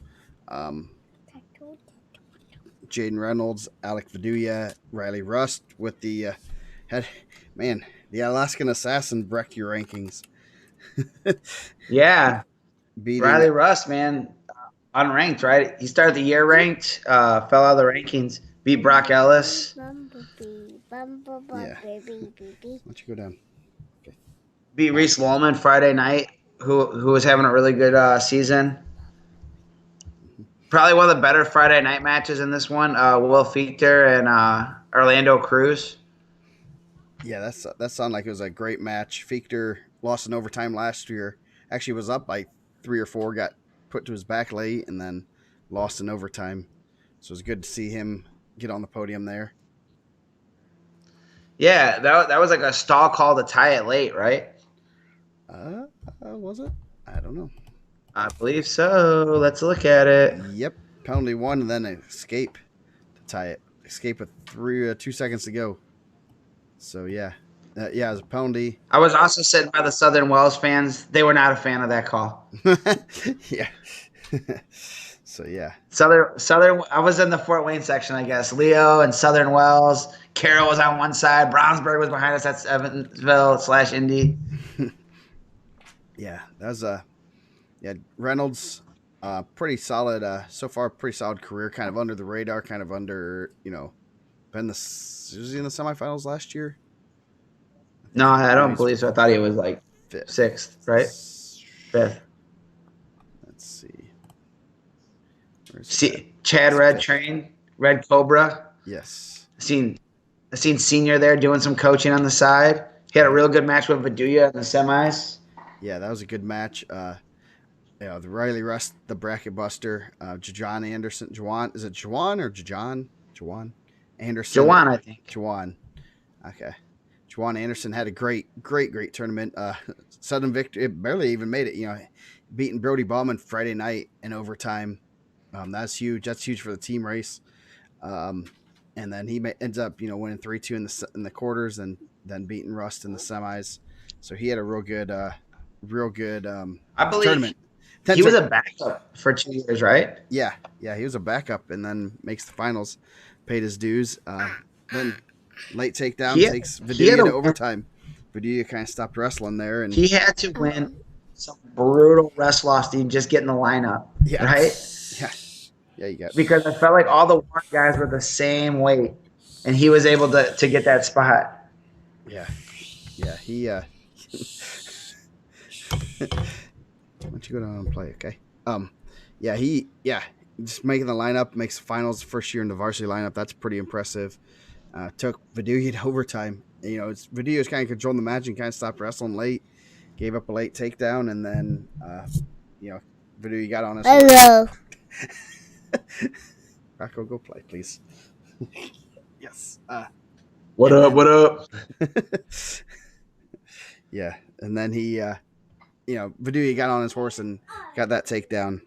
Jaden Reynolds, Alec Viduya, Riley Rust with the the Alaskan Assassin wrecked your rankings. Yeah, Riley Rust, man, unranked, right? He started the year ranked, fell out of the rankings, beat Brock Ellis. Yeah. Why don't you go down? Okay. Beat Reese Wallman Friday night, who was having a really good season. Probably one of the better Friday night matches in this one. Will Fichter and Orlando Cruz. Yeah, that sounded like it was a great match. Fichter lost in overtime last year. Actually was up by 3 or 4, got put to his back late, and then lost in overtime. So it was good to see him get on the podium there. Yeah, that was like a stall call to tie it late, right? Was it? I don't know. I believe so. Let's look at it. Yep, penalty 1, and then an escape to tie it. Escape with 2 seconds to go. So yeah, it was a penalty. I was also sitting by the Southern Wells fans. They were not a fan of that call. Yeah. So yeah, Southern. I was in the Fort Wayne section, I guess. Leo and Southern Wells. Carroll was on one side. Brownsburg was behind us. That's Evansville/Indy. Yeah, that was Reynolds, pretty solid. So far, pretty solid career. Kind of under the radar. Kind of under was he in the semifinals last year? No, I don't believe so. I thought he was like 6th, right? 5th. Let's see. Where's Chad? See, Chad Red Train, Red Cobra. Yes. I seen Senior there doing some coaching on the side. He had a real good match with Viduya in the semis. Yeah, that was a good match. The Riley Rust, the bracket buster, Jawan Anderson. Jawan, is it Jawan or Jawan? Jawan Anderson. Jawan, I think. Jawan. Okay. Jawan Anderson had a great tournament. Sudden victory. It barely even made it. Beating Brody Ballman Friday night in overtime. That's huge. That's huge for the team race. And then he ends up, winning 3-2 in the quarters, and then beating Rust in the semis. So he had a real good I believe tournament. he was a backup for 2 years, right? Yeah, he was a backup, and then makes the finals, paid his dues. Then late takedown takes Viduya to overtime. Viduya kind of stopped wrestling there, and he had to win some brutal wrestle-offs to just get in the lineup, right? Yeah, you got. Because I felt like all the Warren guys were the same weight, and he was able to get that spot. Yeah, he. Why don't you go down and play, okay? Just making the lineup, makes the finals first year in the varsity lineup. That's pretty impressive. Took Viduya to overtime. Viduya's kind of controlling the match and kind of stopped wrestling late, gave up a late takedown, and then Viduya got on his. Hello. Rocco, go play, please. Yes. What up? Yeah, and then he, Viduya got on his horse and got that takedown.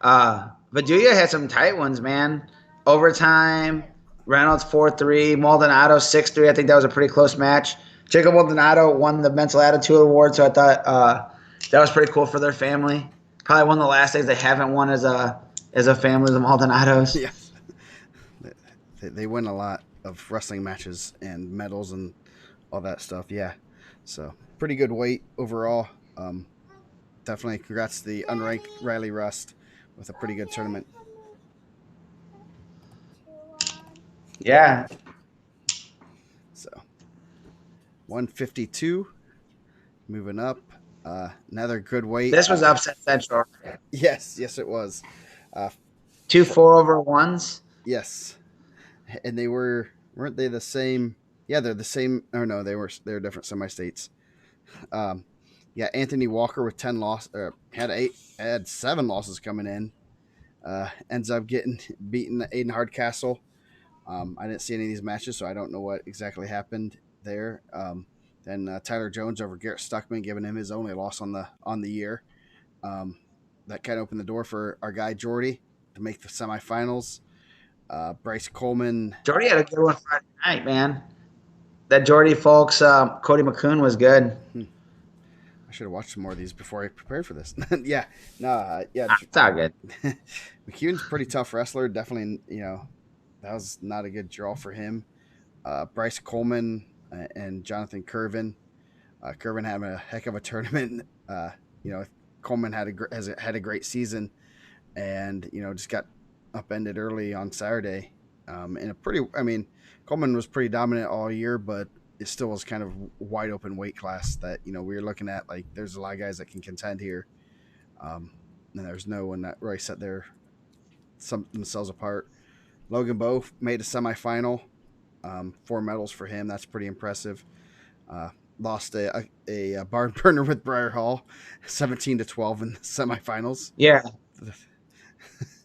Viduya had some tight ones, man. Overtime, Reynolds 4-3, Maldonado 6-3. I think that was a pretty close match. Jacob Maldonado won the Mental Attitude Award, so I thought that was pretty cool for their family. Probably one of the last things they haven't won as a family, the Maldonados. Yeah, they win a lot of wrestling matches and medals and all that stuff. Yeah, so pretty good weight overall. Definitely congrats to the unranked Riley Rust with a pretty good tournament. Yeah. So 152, moving up. Another good weight. This was upset central. Yes, it was. 2 4-over-1s. Yes, and weren't they the same? Yeah, they're the same. Or no, they're different semi-states. Anthony Walker with 10 losses, had 7 losses coming in. Ends up getting beaten Aiden Hardcastle. I didn't see any of these matches, so I don't know what exactly happened there. Then Tyler Jones over Garrett Stuckman, giving him his only loss on the year. That kind of opened the door for our guy Jordy to make the semifinals. Bryce Coleman. Jordy had a good one Friday night, man. That Jordy folks, Cody McCoon was good. I should have watched some more of these before I prepared for this. Yeah. It's all good. McCoon's a pretty tough wrestler. Definitely, that was not a good draw for him. Bryce Coleman and Jonathan Curvin. Curvin had a heck of a tournament. Coleman had a great season, and just got upended early on Saturday. Coleman was pretty dominant all year, but it still was kind of wide open weight class that we were looking at. Like, there's a lot of guys that can contend here, and there's no one that really set themselves apart. Logan Bowe made a semifinal. 4 medals for him. That's pretty impressive. Lost a barn burner with Briar Hall, 17-12 in the semifinals. Yeah.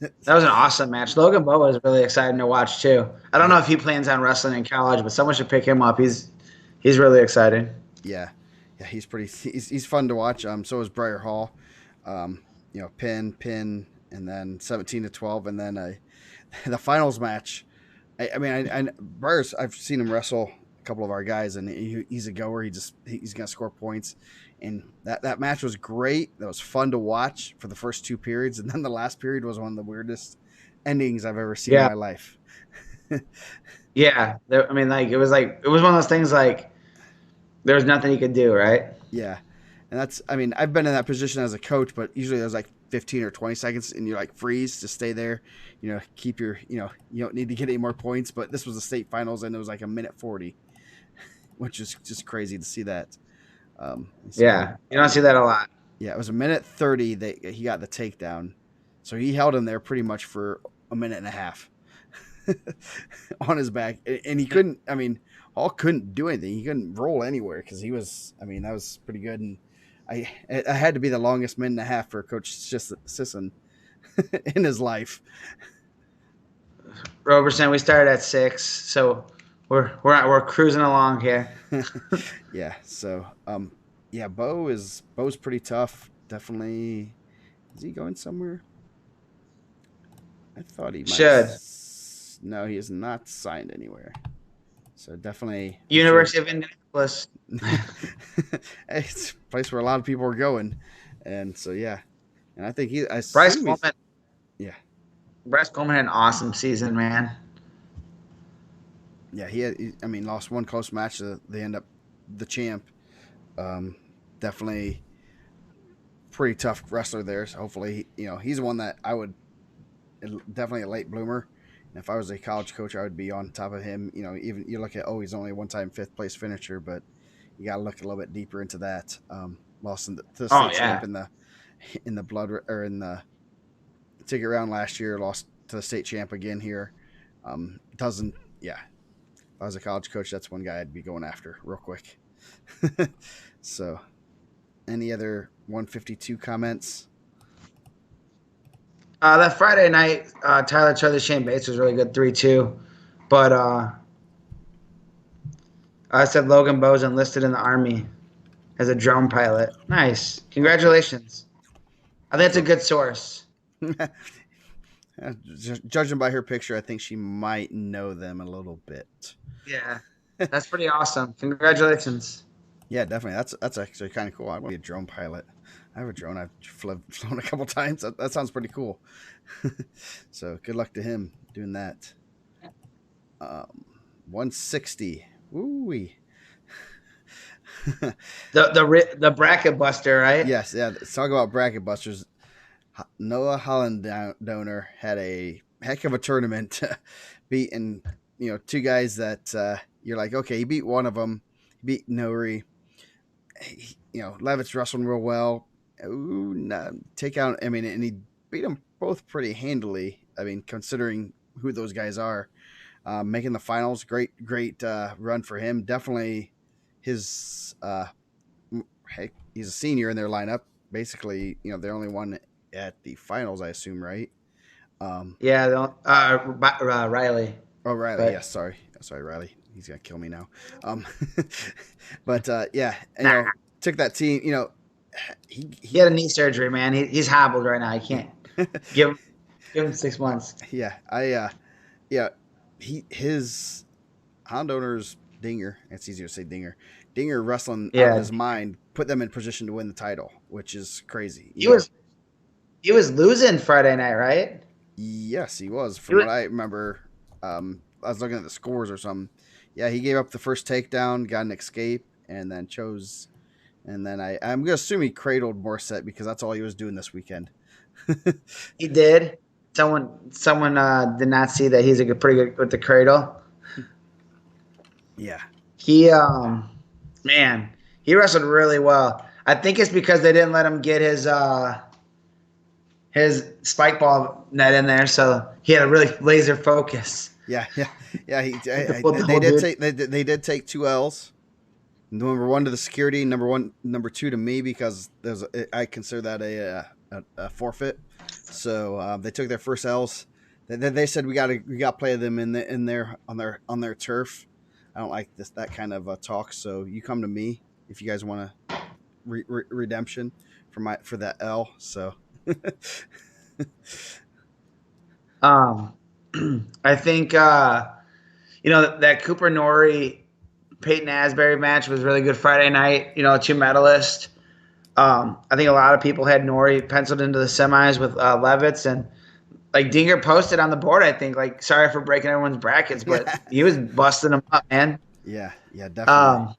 That was an awesome match. Logan Bowe was really exciting to watch too. I don't know if he plans on wrestling in college, but someone should pick him up. He's really exciting. Yeah, he's he's fun to watch. So is Briar Hall. Pin, and then 17-12, and then the finals match. Briar's, I've seen him wrestle a couple of our guys, and he's a goer. He's gonna score points, and that match was great. That was fun to watch for the first 2 periods, and then the last period was one of the weirdest endings I've ever seen in my life. Yeah, it was one of those things like there was nothing he could do, right? Yeah, and I've been in that position as a coach, but usually there's like 15 or 20 seconds, and you're like freeze to stay there. Keep your you don't need to get any more points. But this was the state finals, and it was like a minute 40, which is just crazy to see that. Yeah, you don't see that a lot. Yeah, it was a minute 30 that he got the takedown. So he held him there pretty much for a minute and a half on his back. And he couldn't, I mean, Hall couldn't do anything. He couldn't roll anywhere because he was, I mean, that was pretty good. And I had to be the longest minute and a half for Coach Sisson in his life. Roberson, we started at 6, so we're cruising along here. Yeah. So, yeah, Bo's pretty tough. Definitely. Is he going somewhere? I thought he might. Should. No, he is not signed anywhere. So definitely University of Indianapolis. It's a place where a lot of people are going, and so yeah, and I think Bryce Coleman. Yeah, Bryce Coleman had an awesome season, man. Yeah, I mean, lost one close match. They end up the champ. Definitely pretty tough wrestler there. So hopefully, he's one that I would definitely a late bloomer. And if I was a college coach, I would be on top of him. Even you look at he's only one-time 5th place finisher, but you got to look a little bit deeper into that. Lost to the state champ in the blood or in the ticket round last year. Lost to the state champ again here. Doesn't. Yeah. If I was a college coach, that's one guy I'd be going after real quick. So, any other 152 comments? That Friday night, Tyler Charlie Shane Bates was really good, 3-2. But I said Logan Bo's enlisted in the Army as a drone pilot. Nice. Congratulations. I think it's a good source. Judging by her picture, I think she might know them a little bit. Yeah. That's pretty awesome. Congratulations. Yeah, definitely. That's actually kind of cool. I want to be a drone pilot. I have a drone. I've flown a couple times. That sounds pretty cool. So good luck to him doing that. 160. Woo-wee. the bracket buster, right? Yes, yeah. Let's talk about bracket busters. Noah Hollendowner had a heck of a tournament, beating two guys that you're like, okay, he beat one of them. He beat Nori. Levitt's wrestling real well. Take out. I mean, and he beat them both pretty handily. I mean, considering who those guys are, making the finals, great run for him. Definitely, his he's a senior in their lineup. Basically, they're only one at the finals, I assume, right? Yeah, Riley. Oh, Riley. But, yes, sorry, Riley. He's gonna kill me now. But yeah, took that team. He had a knee surgery, man. He's hobbled right now. I can't give him 6 months. Yeah, his Hollendowner's Dinger. It's easier to say Dinger. Dinger wrestling out of his mind put them in position to win the title, which is crazy. He was losing Friday night, right? Yes, he was. From what I remember, I was looking at the scores or something. Yeah, he gave up the first takedown, got an escape, and then chose. And then I'm gonna assume he cradled Morissette because that's all he was doing this weekend. He did. Someone did not see that he's pretty good with the cradle. Yeah. He he wrestled really well. I think it's because they didn't let him get his spike ball net in there, so he had a really laser focus. Yeah. They did take 2 L's. Number 1 to the security, number 2 to me because I consider that a forfeit. So they took their first L's. They said we got to play them in there on their turf. I don't like that kind of talk. So you come to me if you guys want a redemption for that L. So. I think that Cooper Nori Peyton Asbury match was really good Friday night. 2 medalists. I think a lot of people had Nori penciled into the semis with Levitz, and like Dinger posted on the board. I think sorry for breaking everyone's brackets, but he was busting them up, man. Yeah, definitely.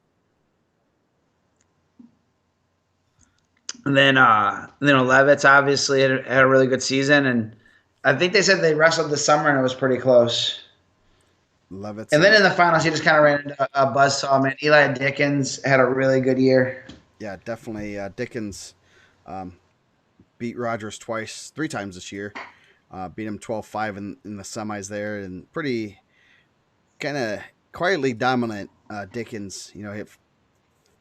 And then Levitz obviously had a really good season, and I think they said they wrestled this summer and it was pretty close. Levitz. And then in the finals, he just kind of ran into a buzzsaw, man. Eli Dickens had a really good year. Yeah, definitely. Dickens Um, beat Rogers three times this year. Beat him 12-5 in the semis there, and pretty kind of quietly dominant. Dickens, hit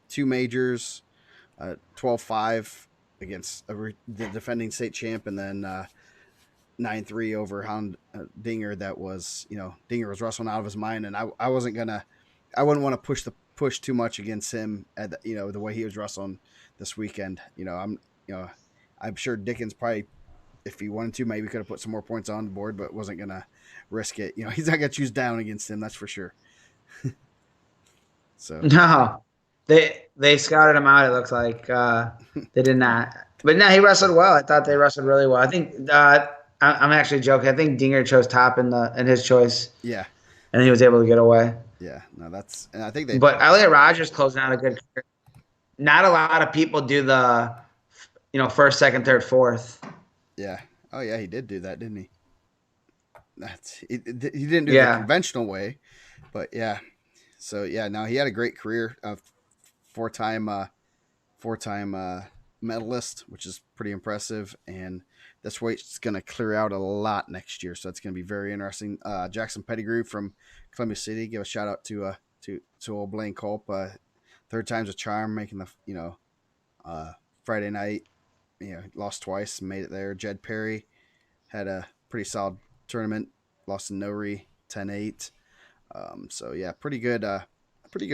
two majors, 12-5 against the defending state champ, and then 9-3 over Hound Dinger. That was, Dinger was wrestling out of his mind, and I wouldn't want to push too much against him at the way he was wrestling this weekend. I'm sure Dickens probably, if he wanted to, maybe could have put some more points on the board, but wasn't gonna risk it. He's not gonna choose down against him, that's for sure. So No, they scouted him out. It looks like they did not. But no, he wrestled well. I thought they wrestled really well. I think I'm actually joking. I think Dinger chose top in his choice, yeah, and he was able to get away. yeah, no, and I think they. But Elliot Rogers closing out a good career. Not a lot of people do the, first, second, third, fourth. Yeah. Oh yeah, he did do that, didn't he? He didn't do the Yeah. conventional way, but yeah. So yeah, no, he had a great career. Four-time medalist, which is pretty impressive, and this weight's going to clear out a lot next year, so it's going to be very interesting. Jackson Pettigrew from Columbia City, give a shout out to old Blaine Culp. Third time's a charm, making the Friday night. Lost twice, made it there. Jed Perry had a pretty solid tournament, lost to Nori 10-8. So yeah, pretty good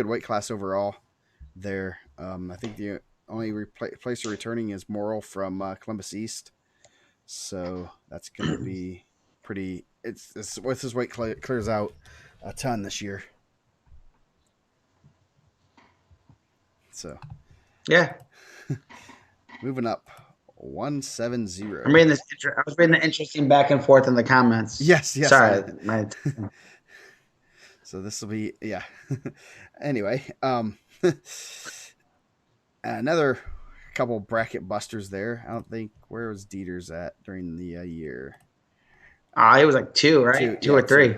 weight class overall there. I think the only placer returning is Morrill from Columbus East, so that's going to be pretty. It's with his weight clears out a ton this year. So Yeah. moving up, 170. I'm reading this. I was reading the interesting back and forth in the comments. Yes. Sorry. So this will be anyway, another couple bracket busters there. I don't think, where was Dieters at during the year? He was like two, right? Two or three.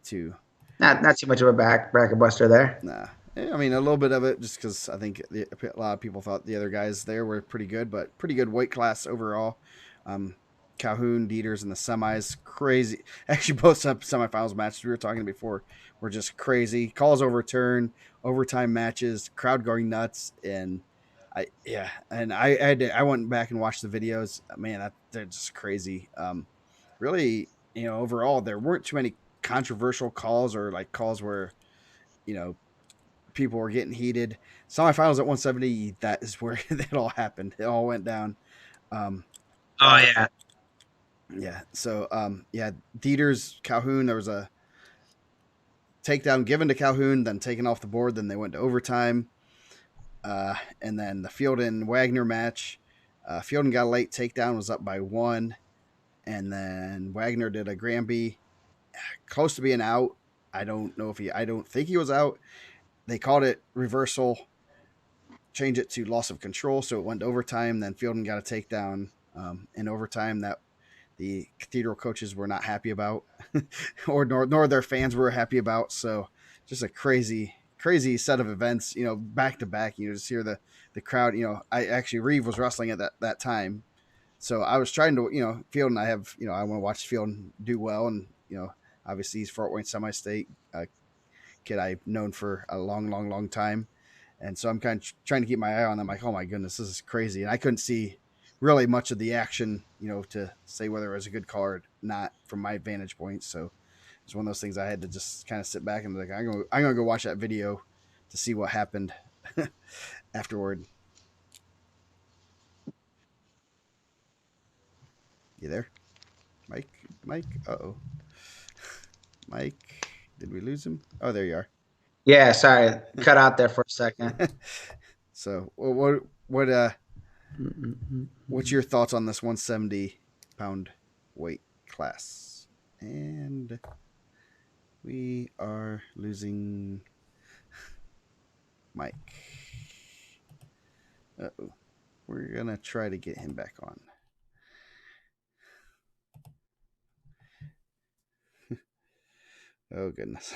Two. Not too much of a bracket buster there. Nah. I mean, a little bit of it just because I think a lot of people thought the other guys there were pretty good, but pretty good weight class overall. Calhoun, Dieters in the semis, crazy. Actually, both semifinals matches we were talking before were just crazy. Calls overturned, overtime matches, crowd going nuts, and I went back and watched the videos. Man, they're just crazy. Really, overall, there weren't too many controversial calls or like calls where, people were getting heated. Semifinals at 170, that is where it all happened. It all went down. Oh yeah. Yeah. So, Dieters, Calhoun, there was a takedown given to Calhoun, then taken off the board. Then they went to overtime. And then the Fielden Wagner match. Fielden got a late takedown, was up by 1. And then Wagner did a Granby, close to being out. I don't think he was out. They called it reversal, change it to loss of control. So it went to overtime. Then Fielden got a takedown in overtime that the Cathedral coaches were not happy about, or nor their fans were happy about. So just a crazy set of events, back to back. You just hear the crowd. Reeve was wrestling at that time, so I was trying to, Field, and I have, I want to watch Field do well, and obviously he's Fort Wayne semi-state kid I've known for a long time, and so I'm kind of trying to keep my eye on them. Like, oh my goodness, this is crazy, and I couldn't see really much of the action, to say whether it was a good call or not from my vantage point. So it's one of those things I had to just kind of sit back and be like, I'm gonna go watch that video to see what happened afterward. You there, Mike? Uh-oh. Mike, did we lose him? Oh, there you are. Yeah, sorry, cut out there for a second. So what's your thoughts on this 170-pound weight class? And we are losing Mike. Uh-oh. We're gonna try to get him back on. Oh goodness.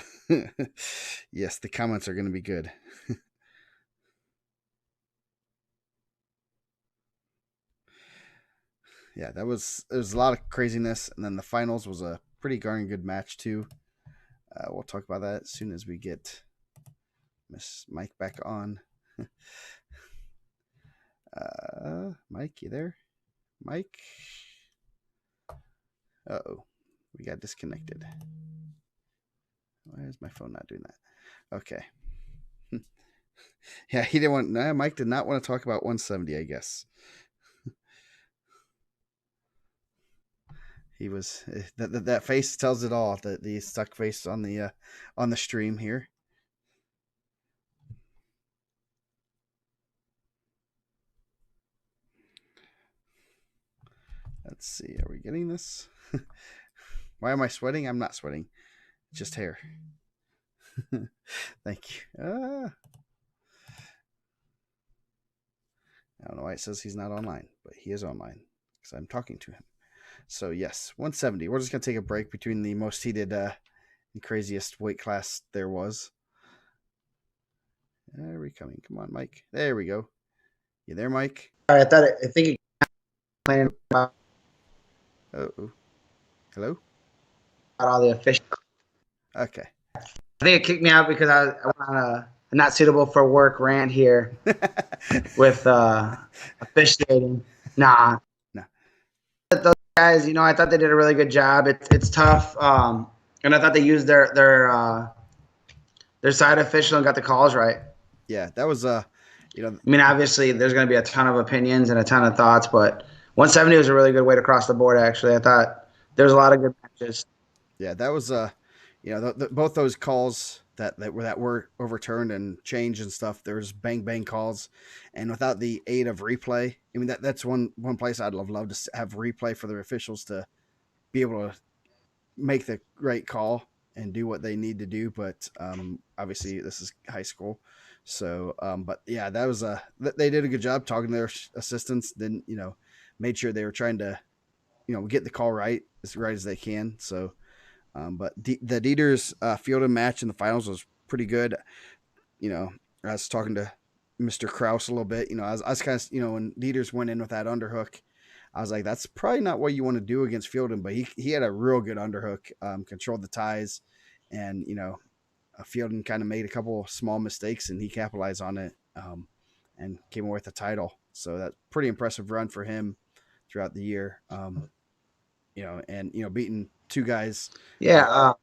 Yes, the comments are going to be good. yeah, there was a lot of craziness, and then the finals was a pretty darn good match too. We'll talk about that as soon as we get Miss Mike back on. Mike, you there? Mike? Uh-oh, we got disconnected. Why is my phone not doing that? Okay. Yeah, he didn't want. Nah, Mike did not want to talk about 170. I guess he was that face tells it all. The stuck face on the stream here. Let's see. Are we getting this? Why am I sweating? I'm not sweating. It's just hair. Thank you. I don't know why it says he's not online, but he is online because I'm talking to him. So yes, 170. We're just gonna take a break between the most heated and craziest weight class there was. Are we coming? Come on, Mike. There we go. You there, Mike? All right, I think you playing about Oh, hello. all the officials. Okay. I think it kicked me out because I went on a not suitable for work rant here with officiating. Nah, No. those guys, I thought they did a really good job. It's tough, and I thought they used their side official and got the calls right. Yeah, that was I mean, obviously, there's going to be a ton of opinions and a ton of thoughts, but 170 was a really good way to cross the board. Actually, I thought there was a lot of good matches. Yeah, that was both those calls that were overturned and changed and stuff. There was bang bang calls, and without the aid of replay, I mean that's one place I'd love to have replay for the officials to be able to make the right call and do what they need to do. But obviously this is high school, so but yeah, that was they did a good job talking to their assistants. Then made sure they were trying to get the call right as they can. So. But the Dieters Fielden match in the finals was pretty good. I was talking to Mr. Kraus a little bit. I was kind of, when Dieters went in with that underhook, I was like, that's probably not what you want to do against Fielden. But he had a real good underhook, controlled the ties, and Fielden kind of made a couple small mistakes, and he capitalized on it and came away with the title. So that's pretty impressive run for him throughout the year. Beating two guys. Yeah.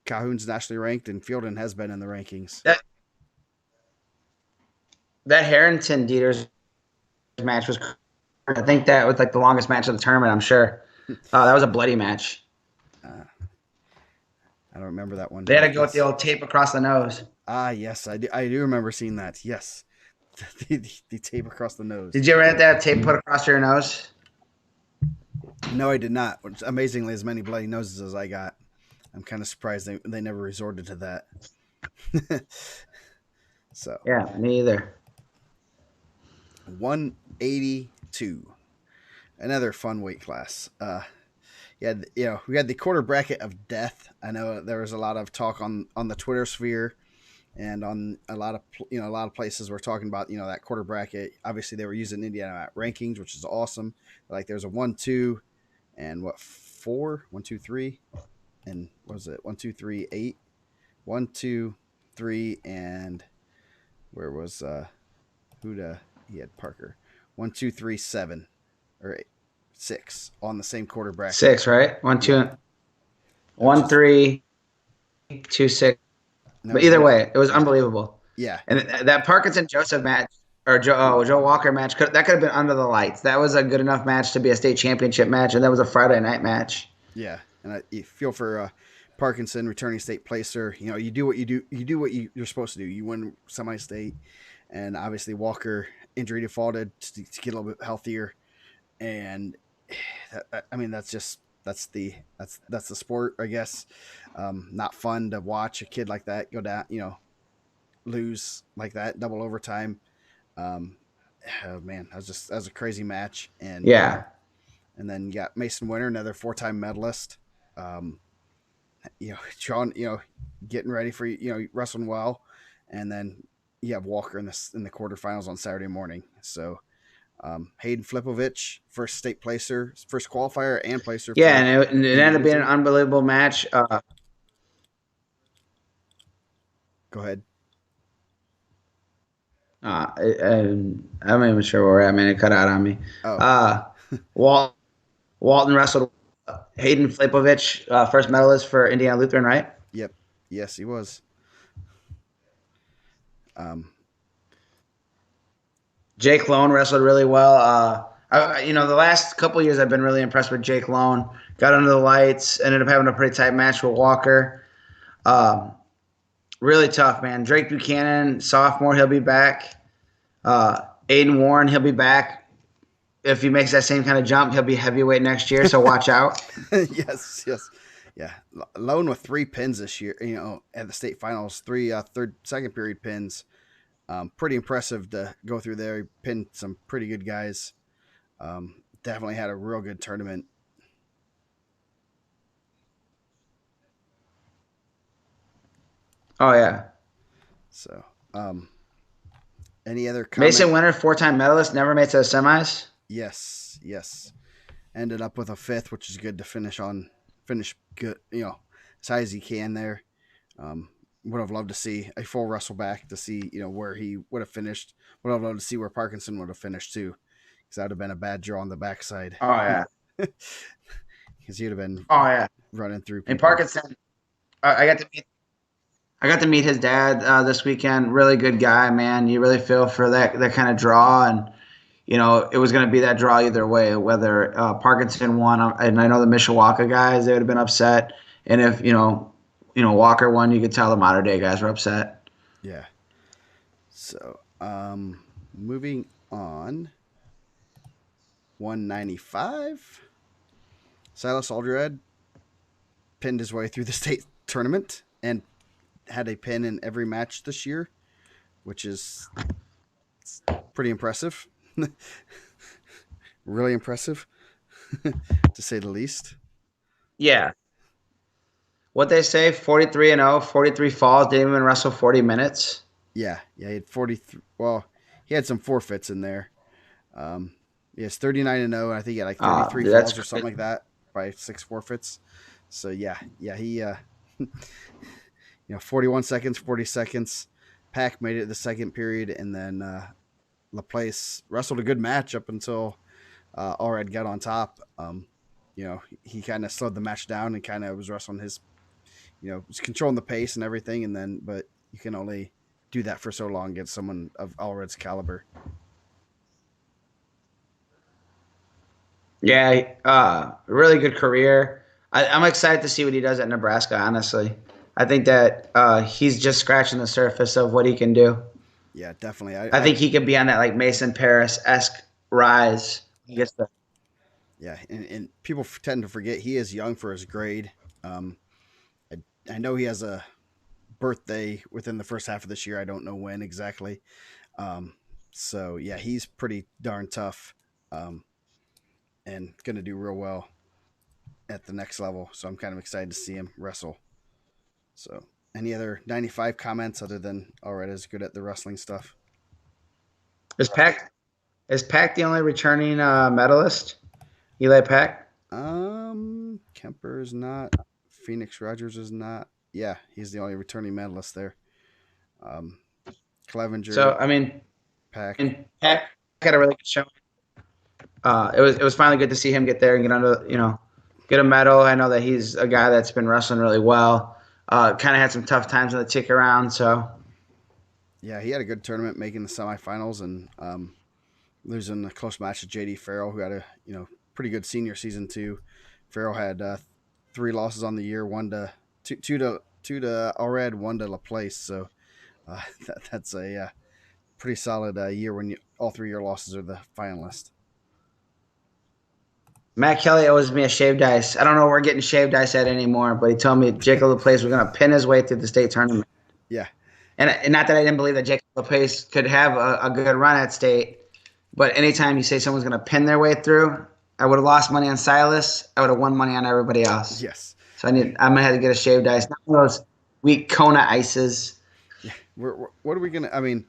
Calhoun's nationally ranked, and Fielden has been in the rankings. That Harrington Dieters match was, I think that was like the longest match of the tournament, I'm sure. That was a bloody match. I don't remember that one. They had to go with the old tape across the nose. Yes, I do remember seeing that. Yes, the tape across the nose. Did you ever have that tape put across your nose? No, I did not. Which, amazingly, as many bloody noses as I got. I'm kind of surprised they never resorted to that. So yeah, me either. 182, another fun weight class. We had the quarter bracket of death. I know there was a lot of talk on the Twitter sphere, and on a lot of places we're talking about that quarter bracket. Obviously, they were using Indiana rankings, which is awesome. Like there's a 1-2, and 4, 1, 2, 3, and what was it 1, 2, 3, 8, 1, 2, 3, and where was he had Parker 1, 2, 3, 7 or 8, 6 on the same quarter bracket. 6, right? 1, 2, 1, 3, 2, 6. But either way, it was unbelievable. Yeah, and that Parkinson Joseph match or Joe Walker match that could have been under the lights. That was a good enough match to be a state championship match, and that was a Friday night match. Yeah, and you feel for Parkinson, returning state placer. You do what you do. You do what you're supposed to do. You win semi-state, and obviously Walker injury defaulted to get a little bit healthier, and that's the sport, I guess. Not fun to watch a kid like that go down, lose like that, double overtime. Oh man, that was a crazy match, and yeah. And then you got Mason Winter, another 4-time medalist. Sean, getting ready for wrestling well, and then you have Walker in the quarterfinals on Saturday morning. So, Hayden Flipovich, first state placer, first qualifier and placer. Yeah, for and it ended up being an unbelievable match. Go ahead. I'm not even sure where we're at. Man, it cut out on me. Oh, Walt, Walton wrestled Hayden Flipovich, first medalist for Indiana Lutheran, right? yep. Yes, he was. Um, Jake Lone wrestled really well. The last couple years I've been really impressed with Jake Lone. Got under the lights, ended up having a pretty tight match with Walker. Really tough, man. Drake Buchanan, sophomore, he'll be back. Aiden Warren, he'll be back. If he makes that same kind of jump, he'll be heavyweight next year, so watch out. yes. Yeah. Lone with 3 pins this year, at the state finals, 3 second period pins. Pretty impressive to go through there. He pinned some pretty good guys. Definitely had a real good tournament. Oh, yeah. So, any other comments? Mason Winter, 4-time medalist, never made it to the semis. Yes. Ended up with a 5th, which is good to finish good, as high as he can there. Would have loved to see a full wrestle back to see, where he would have finished. Would have loved to see where Parkinson would have finished too, because that would have been a bad draw on the backside. Oh, yeah. Because he'd have been running through people. And Parkinson, I got to meet his dad this weekend. Really good guy, man. You really feel for that kind of draw, and it was going to be that draw either way. Whether Parkinson won, and I know the Mishawaka guys, they would have been upset, and if Walker won, you could tell the modern day guys were upset. Yeah. So, moving on. 195. Silas Alderhead pinned his way through the state tournament and had a pin in every match this year, which is pretty impressive. Really impressive, to say the least. Yeah. What they say, 43-0, 43 falls, didn't even wrestle 40 minutes. Yeah, he had 43. Well, he had some forfeits in there. He has 39-0, and I think he had like 33 falls or something like that, by 6 forfeits. So yeah, he 41 seconds, 40 seconds. Pack made it the second period, and then Laplace wrestled a good match up until Allred got on top. He kind of slowed the match down and kind of was wrestling his, was controlling the pace and everything, but you can only do that for so long against someone of Allred's caliber. Yeah, really good career. I'm excited to see what he does at Nebraska, honestly. I think that he's just scratching the surface of what he can do. Yeah, definitely. I think he could be on that like Mason Paris-esque rise. Yeah, and people tend to forget he is young for his grade. I know he has a birthday within the first half of this year. I don't know when exactly. So yeah, he's pretty darn tough, and going to do real well at the next level. So I'm kind of excited to see him wrestle. So any other 95 comments other than Allred is good at the wrestling stuff? Is Pack the only returning medalist? Eli Pack? Kemper is not. Phoenix Rogers is not. Yeah, he's the only returning medalist there. Clevenger. So I mean, Pack. And Pack had a really good show. It was finally good to see him get there and get a medal. I know that he's a guy that's been wrestling really well. Kind of had some tough times in the tick around, so. Yeah, he had a good tournament, making the semifinals and losing a close match to JD Farrell, who had a pretty good senior season too. Farrell had 3 losses on the year, two to Allred, 1 to Laplace. So that's a pretty solid year when all 3 of your losses are the finalist. Matt Kelly owes me a shaved ice. I don't know where we're getting shaved ice at anymore, but he told me Jacob Laplace was going to pin his way through the state tournament. Yeah. And not that I didn't believe that Jacob Laplace could have a good run at state, but anytime you say someone's going to pin their way through, I would have lost money on Silas. I would have won money on everybody else. Yes. So I'm going to have to get a shaved ice. Not one of those weak Kona ices. Yeah. What are we going to – I mean,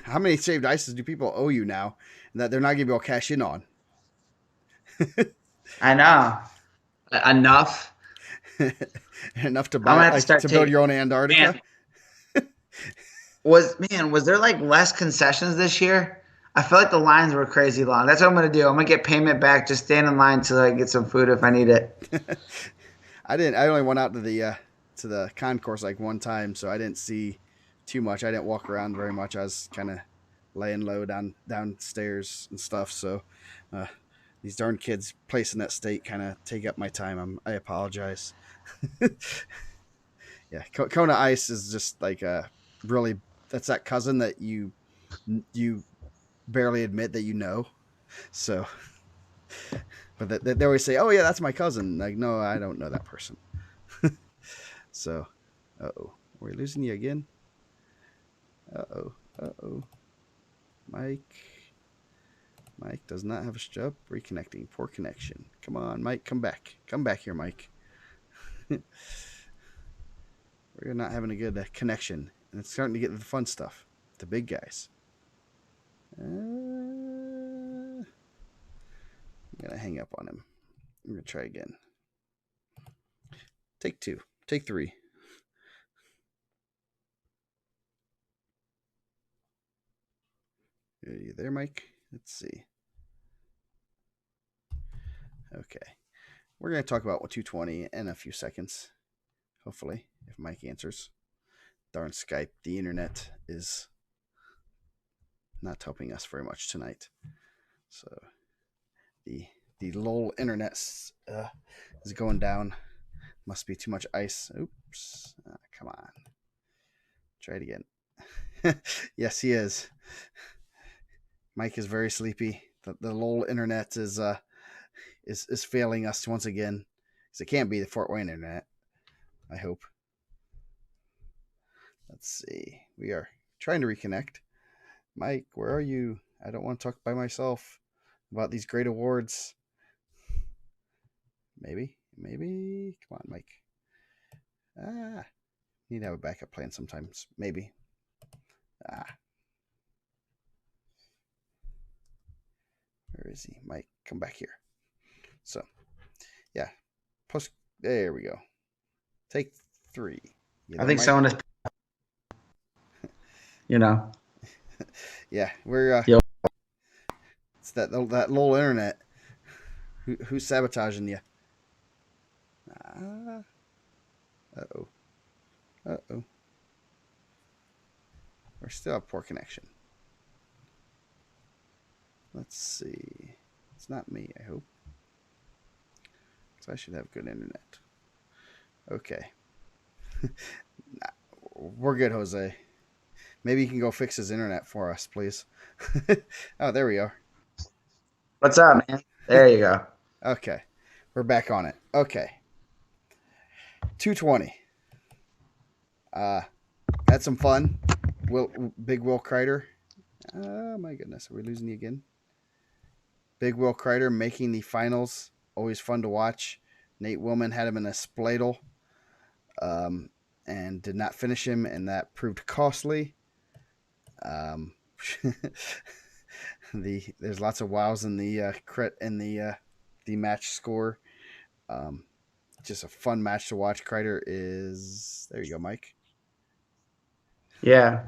How many saved ices do people owe you now that they're not going to be able to cash in on? I know. Enough. Enough to I'm gonna buy, have to like, start to build taking. your own Antarctica? Man, was there like less concessions this year? I feel like the lines were crazy long. That's what I'm gonna do. I'm gonna get payment back. Just stand in line till I get some food if I need it. I didn't. I only went out to the concourse like one time, so I didn't see too much. I didn't walk around very much. I was kind of laying low downstairs and stuff. So uh, these darn kids placing that state kind of take up my time. I apologize. Yeah, Kona Ice is just like a really, that's that cousin that you barely admit that you know. So, but they always say, "Oh yeah, that's my cousin." Like, no, I don't know that person. So, we're we losing you again. Uh oh, Mike. Mike does not have a strap. Reconnecting. Poor connection. Come on, Mike. Come back. Come back here, Mike. We're not having a good connection, and it's starting to get the fun stuff. The big guys. I'm gonna hang up on him. I'm gonna try again. Take 2. Take 3. Are you there, Mike? Let's see. Okay. We're going to talk about 220 in a few seconds. Hopefully, if Mike answers. Darn Skype. The internet is not helping us very much tonight. So the LOL internet is going down. Must be too much ice. Oops. Come on. Try it again. Yes, he is. Mike is very sleepy. The LOL internet is failing us once again. Because it can't be the Fort Wayne internet. I hope. Let's see. We are trying to reconnect. Mike, where are you? I don't want to talk by myself about these great awards. Maybe. Come on, Mike. Need to have a backup plan sometimes. Maybe. Where is he? Mike, come back here. So, yeah. There we go. Take 3. I think someone is. Yeah, we're Yo. It's that LOL internet. Who's sabotaging you? Uh-oh. We're still a poor connection. Let's see. It's not me, I hope. So I should have good internet. Okay. We're good, Jose. Maybe you can go fix his internet for us, please. Oh, there we are. What's up, man? There you go. Okay. We're back on it. Okay. 220. Had some fun. Big Will Kreider. Oh my goodness. Are we losing you again? Big Will Kreider making the finals. Always fun to watch. Nate Willman had him in a spladle. And did not finish him, and that proved costly. There's lots of wows in the match score. Just a fun match to watch. Kreider is there. You go, Mike. Yeah.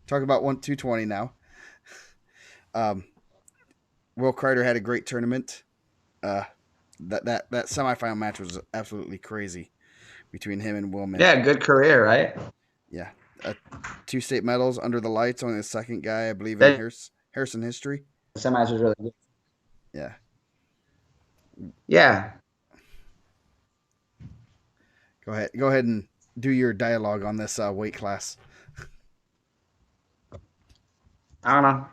Talk about 220 now. Will Kreider had a great tournament. That semifinal match was absolutely crazy between him and Willman. Yeah, good career, right? Yeah. 2 state medals under the lights, only the second guy, I believe, in Harrison history. The semis was really good. Yeah. Yeah. Go ahead and do your dialogue on this weight class. I don't know.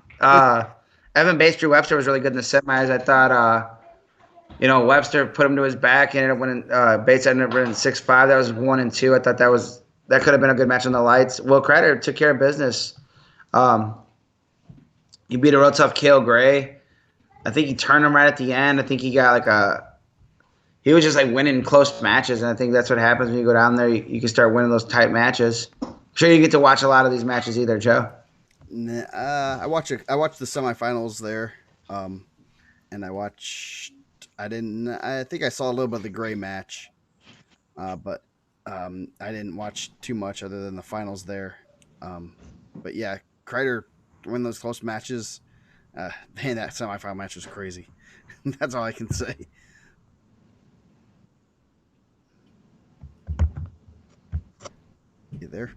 Evan Bastrop Webster was really good in the semis. I thought, Webster put him to his back. He ended up winning. Bates ended up winning 6-5. That was 1 and 2. I thought that could have been a good match on the lights. Will Kreider took care of business. He beat a real tough Cale Gray. I think he turned him right at the end. I think he got he was just like winning close matches, and I think that's what happens when you go down there. You can start winning those tight matches. I'm sure you get to watch a lot of these matches either, Joe. I watched the semifinals there, and I watched. I didn't. I think I saw a little bit of the Gray match, but I didn't watch too much other than the finals there. But yeah, Kreider win those close matches. Man, that semifinal match was crazy. That's all I can say. You there?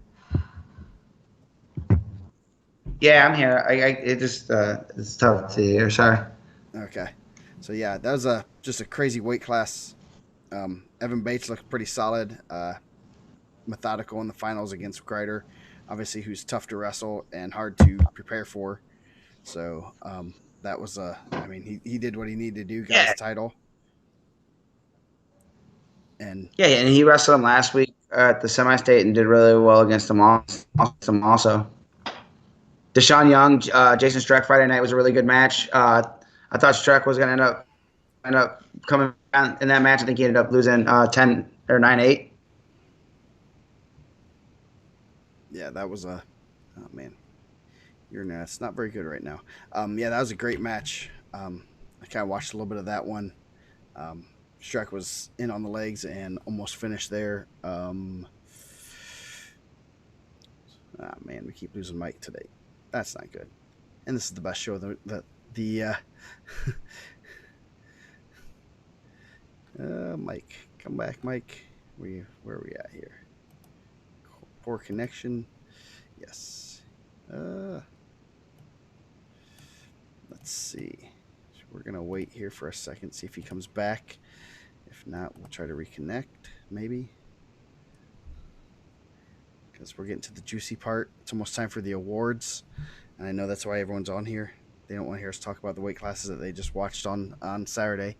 Yeah, I'm here. It just it's tough to hear. Sorry. Okay. So yeah, that was just a crazy weight class. Evan Bates looked pretty solid, methodical in the finals against Kreider, obviously who's tough to wrestle and hard to prepare for. So that was I mean, he did what he needed to do, got Yeah, his title, and yeah, and he wrestled him last week at the semi-state and did really well against him also. Deshaun Young, Jason Streck Friday night was a really good match. I thought Streck was going to end up coming down in that match. I think he ended up losing 10 or 9-8. yeah, that was a oh man, your internet's not very good right now. Yeah, that was a great match. I kind of watched a little bit of that one. Um, Shrek was in on the legs and almost finished there. Man, we keep losing Mike today. That's not good. And this is the best show. The Mike, come back, Mike. Where are we at here? Poor connection. Yes. Let's see. We're gonna wait here for a second, see if he comes back. If not, we'll try to reconnect, maybe. Because we're getting to the juicy part. It's almost time for the awards, and I know that's why everyone's on here. They don't want to hear us talk about the weight classes that they just watched on Saturday.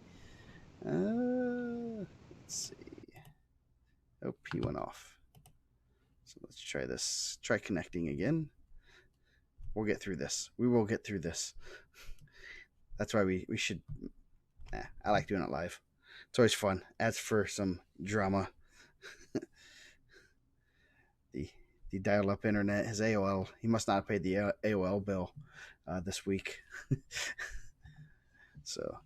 Let's see. Oh, he went off. So let's try this. Try connecting again. We'll get through this. We will get through this. That's why we should. I like doing it live. It's always fun. Adds for some drama. the the dial-up internet, his AOL. He must not have paid the AOL bill this week. So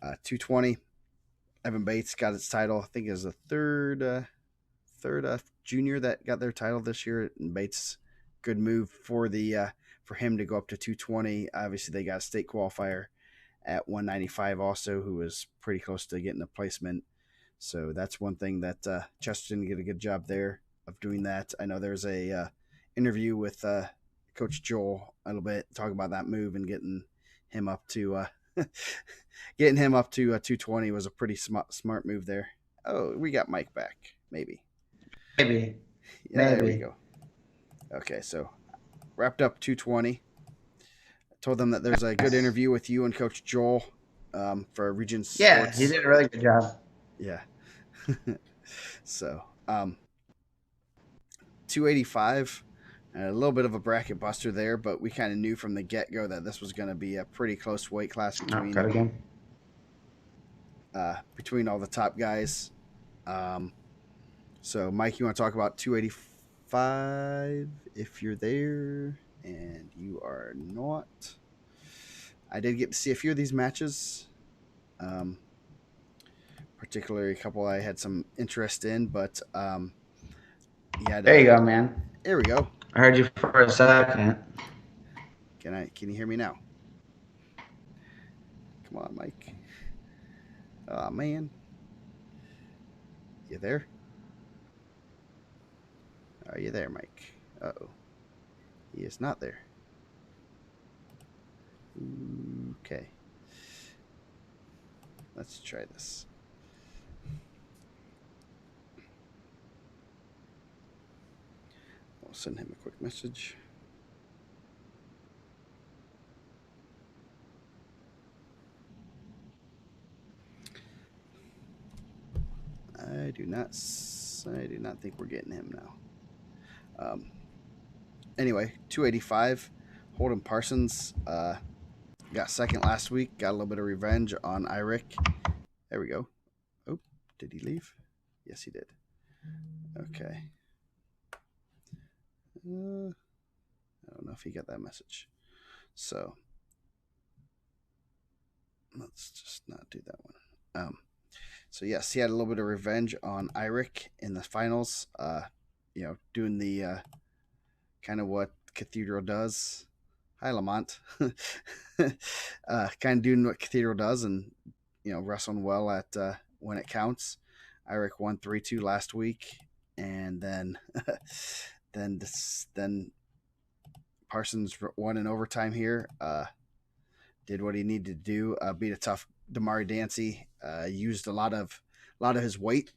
220. Evan Bates got his title. I think it was the third junior that got their title this year. And Bates, good move for for him to go up to 220. Obviously, they got a state qualifier at 195 also, who was pretty close to getting a placement. So that's one thing that Chesterton did a good job there of doing that. I know there's a interview with Coach Joel a little bit, talking about that move and getting him up to 220 was a pretty smart move there. Oh, we got Mike back, maybe. Maybe. Yeah, there we go. Okay, so wrapped up 220. Told them that there's a good interview with you and Coach Joel for Region Sports. Yeah, he did a really good job. Yeah. So 285, a little bit of a bracket buster there, but we kind of knew from the get-go that this was going to be a pretty close weight class between all the top guys. So Mike, you want to talk about 285 if you're there, and you are not. I did get to see a few of these matches, particularly a couple I had some interest in, but there you go, man. There we go. I heard you for a second. Can you hear me now? Come on, Mike. Oh man. You there? Are you there, Mike? Uh-oh. He is not there. Okay. Let's try this. I'll send him a quick message. I do not think we're getting him now. Anyway, 285. Holden Parsons got second last week. Got a little bit of revenge on Irick. There we go. Oh, did he leave? Yes, he did. Okay. don't know if he got that message. So let's just not do that one. So yes, he had a little bit of revenge on Eirik in the finals. Doing the kind of what Cathedral does. Hi, Lamont. Kind of doing what Cathedral does, and wrestling well at when it counts. Eirik won 3-2 last week, and then then Parsons won in overtime here. Did what he needed to do. Beat a tough Damari Dancy. Used a lot of his weight.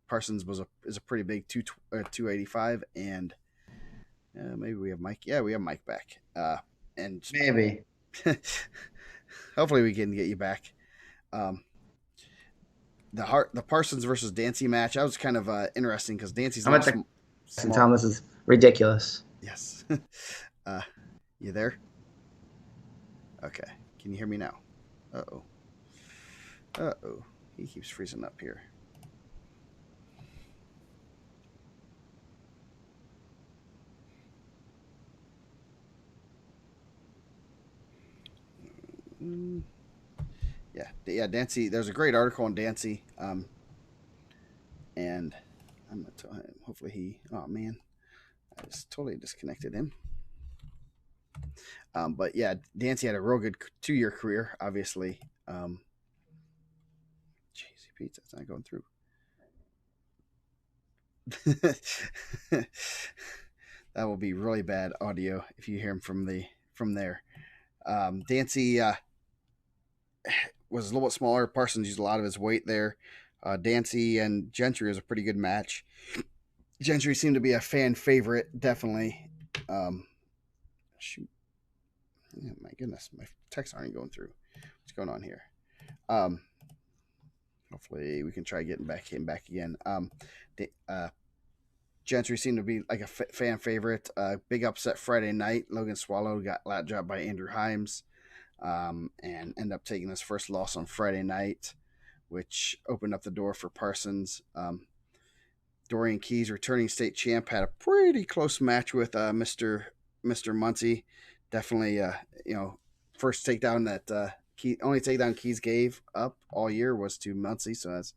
Parsons is a pretty big 285, and maybe we have Mike. Yeah, we have Mike back. And Maybe. hopefully we can get you back. The Parsons versus Dancy match, that was kind of interesting because Dancy's I'm small. Tom, this is ridiculous. Yes. You there? Okay. Can you hear me now? Uh-oh. He keeps freezing up here. Yeah, Dancy. There's a great article on Dancy, and I'm gonna tell him. Hopefully he. Oh man, I just totally disconnected him. But yeah, Dancy had a real good 2-year career. Obviously, Jeez, Pete, that's not going through. That will be really bad audio if you hear him from there. Dancy was a little bit smaller. Parsons used a lot of his weight there. Dancy and Gentry was a pretty good match. Gentry seemed to be a fan favorite, definitely. Shoot. Oh, my goodness, my texts aren't going through. What's going on here? Hopefully we can try getting him back again. Gentry seemed to be like a fan favorite. Big upset Friday night. Logan Swallow got lat dropped by Andrew Himes, and ended up taking his first loss on Friday night, which opened up the door for Parsons. Dorian Keys, returning state champ, had a pretty close match with Mr. Muncie. Definitely, first takedown that only takedown Keys gave up all year was to Muncie, so that's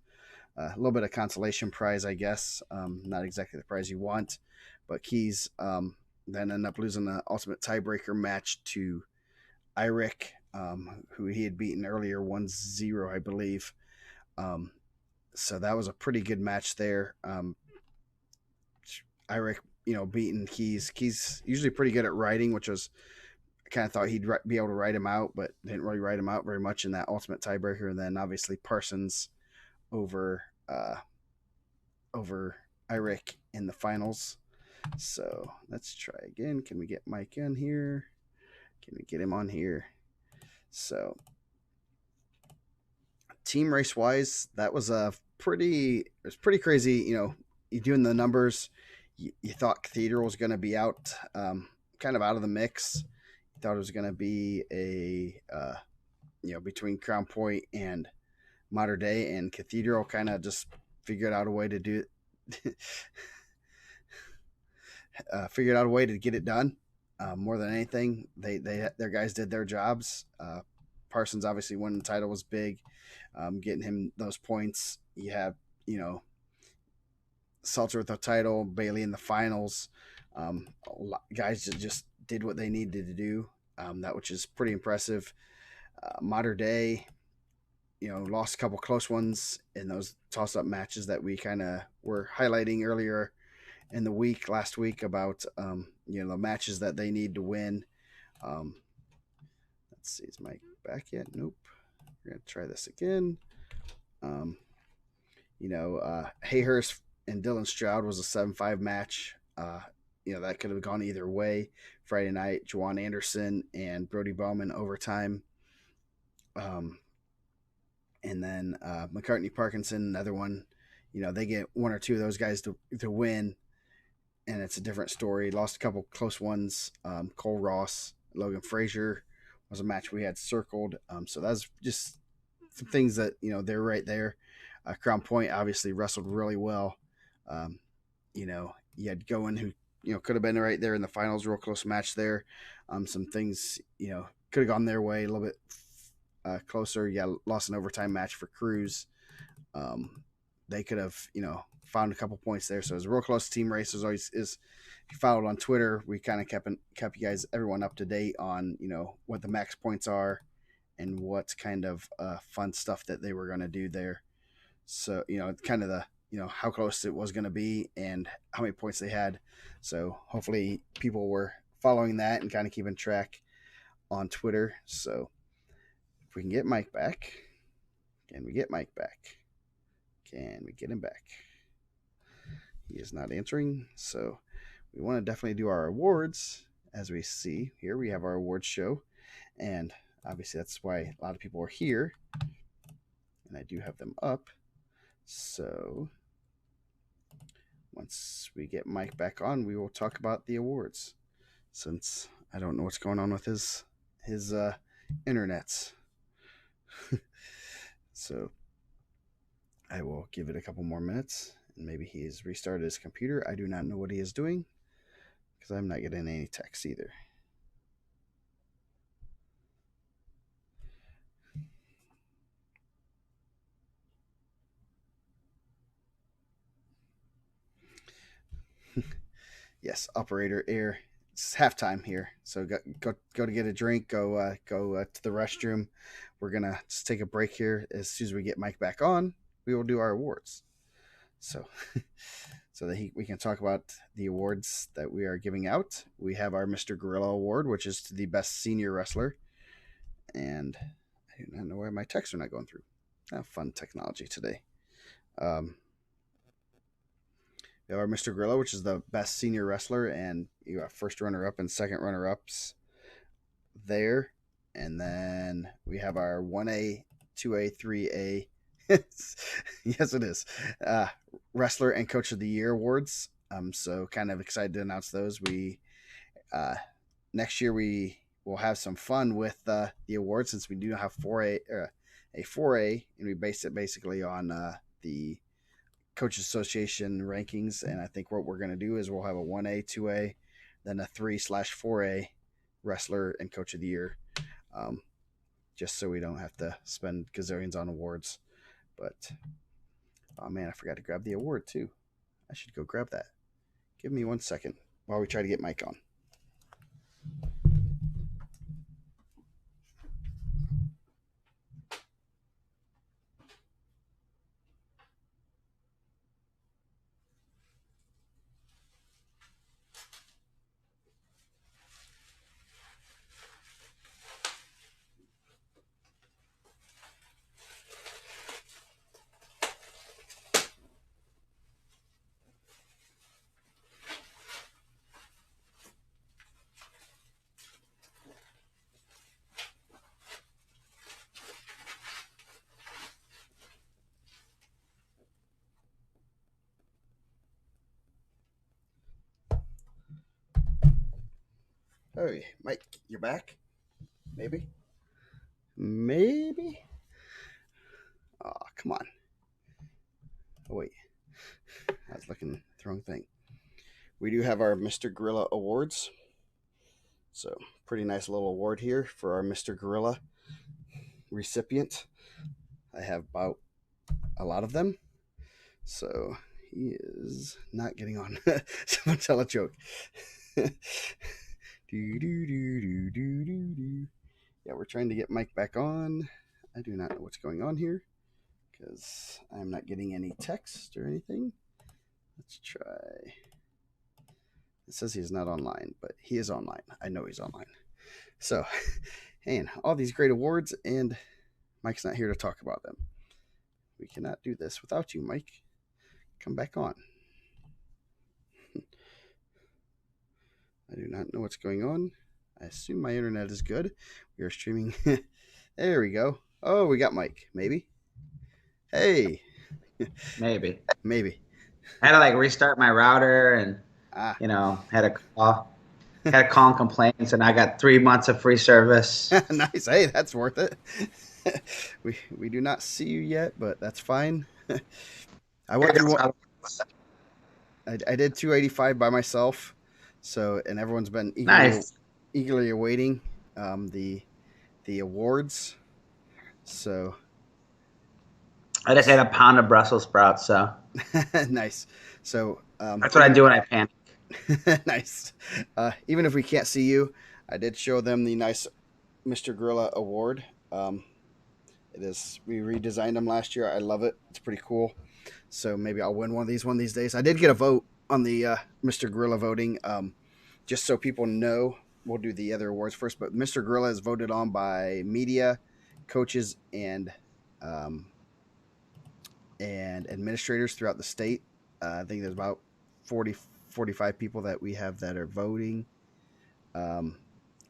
a little bit of consolation prize, I guess. Not exactly the prize you want, but Keys then ended up losing the ultimate tiebreaker match to Eirik, who he had beaten earlier 1-0, I believe. So that was a pretty good match there. Eirik, beating Keys. Keys usually pretty good at writing, which was I kind of thought he'd be able to write him out, but didn't really write him out very much in that ultimate tiebreaker. And then obviously Parsons over Eirik in the finals. So let's try again. Can we get Mike in here? Can we get him on here? So team race wise, that was pretty crazy. You're doing the numbers. You thought Cathedral was going to be out, kind of out of the mix. You thought it was going to be a, between Crown Point and Mater Dei, and Cathedral kind of just figured out a way to do it. Figured out a way to get it done. More than anything, their guys did their jobs. Parsons obviously winning the title was big. Getting him those points. You have, Seltzer with the title, Bailey in the finals. Guys just did what they needed to do, that which is pretty impressive. Mater Dei, lost a couple close ones in those toss-up matches that we kind of were highlighting earlier in the week, last week, about the matches that they need to win. Let's see, is Mike back yet? Nope. We're gonna try this again. Hayhurst and Dylan Stroud was a 7-5 match. That could have gone either way. Friday night, Juwan Anderson and Brody Bowman overtime. And then McCartney Parkinson, another one. They get one or two of those guys to win, and it's a different story. Lost a couple close ones. Cole Ross, Logan Frazier was a match we had circled. So that's just some things that, they're right there. Crown Point obviously wrestled really well. You had Goen, who could have been right there in the finals, real close match there. Some things, could have gone their way a little bit closer. Yeah, lost an overtime match for Cruz. They could have, found a couple points there. So it was a real close team race. As always is. If you followed on Twitter, we kind of kept you guys, everyone up to date on, what the max points are and what kind of fun stuff that they were going to do there. So, kind of the, how close it was going to be and how many points they had. So hopefully people were following that and kind of keeping track on Twitter. So if we can get Mike back, can we get Mike back? Can we get him back? He is not answering. So we want to definitely do our awards. As we see here, we have our awards show. And obviously that's why a lot of people are here. And I do have them up. So once we get Mike back on, we will talk about the awards. Since I don't know what's going on with his internets. So I will give it a couple more minutes, and maybe he's restarted his computer. I do not know what he is doing because I'm not getting any text either. Yes, operator air. It's halftime here, so go to get a drink. Go to the restroom. We're gonna just take a break here. As soon as we get Mike back on, we will do our awards. So, so that we can talk about the awards that we are giving out. We have our Mr. Gorilla Award, which is to the best senior wrestler. And I do not know why my texts are not going through. Fun technology today. We have our Mr. Gorilla, which is the best senior wrestler, and you got first runner-up and second runner-ups there. And then we have our 1A, 2A, 3A. Yes, it is. Wrestler and Coach of the Year awards. So kind of excited to announce those. We next year we will have some fun with the awards, since we do have a 4A, and we base it basically on the Coaches Association rankings. And I think what we're going to do is we'll have a 1A, 2A, then a 3/4A Wrestler and Coach of the Year, just so we don't have to spend gazillions on awards. But oh man, I forgot to grab the award too. I should go grab that. Give me 1 second while we try to get Mike on. Oh, Mike, you're back? Maybe? Oh, come on. Oh, wait. I was looking at the wrong thing. We do have our Mr. Gorilla Awards. So, pretty nice little award here for our Mr. Gorilla recipient. I have about a lot of them. So, he is not getting on. Someone tell a joke. Yeah, we're trying to get Mike back on. I do not know what's going on here because I'm not getting any text or anything. Let's try. It says he's not online, but he is online. I know he's online. So, and all these great awards, and Mike's not here to talk about them. We cannot do this without you, Mike. Come back on. I do not know what's going on. I assume my internet is good. We are streaming. There we go. Oh, we got Mike. Maybe. Hey. Maybe. Maybe. I had to restart my router and had a call complaints, and I got 3 months of free service. Nice. Hey, that's worth it. We do not see you yet, but that's fine. I did 285 by myself. So, and everyone's been Nice. eagerly awaiting the awards. So I just ate a pound of Brussels sprouts, so nice. So that's what I do when I panic. nice. Even if we can't see you, I did show them the nice Mr. Gorilla award. It is we redesigned them last year. I love it. It's pretty cool. So maybe I'll win one of these days. I did get a vote on the Mr. Gorilla voting. Just so people know, we'll do the other awards first. But Mr. Gorilla is voted on by media, coaches, um, and administrators throughout the state. I think there's about 40, 45 people that we have that are voting. Um,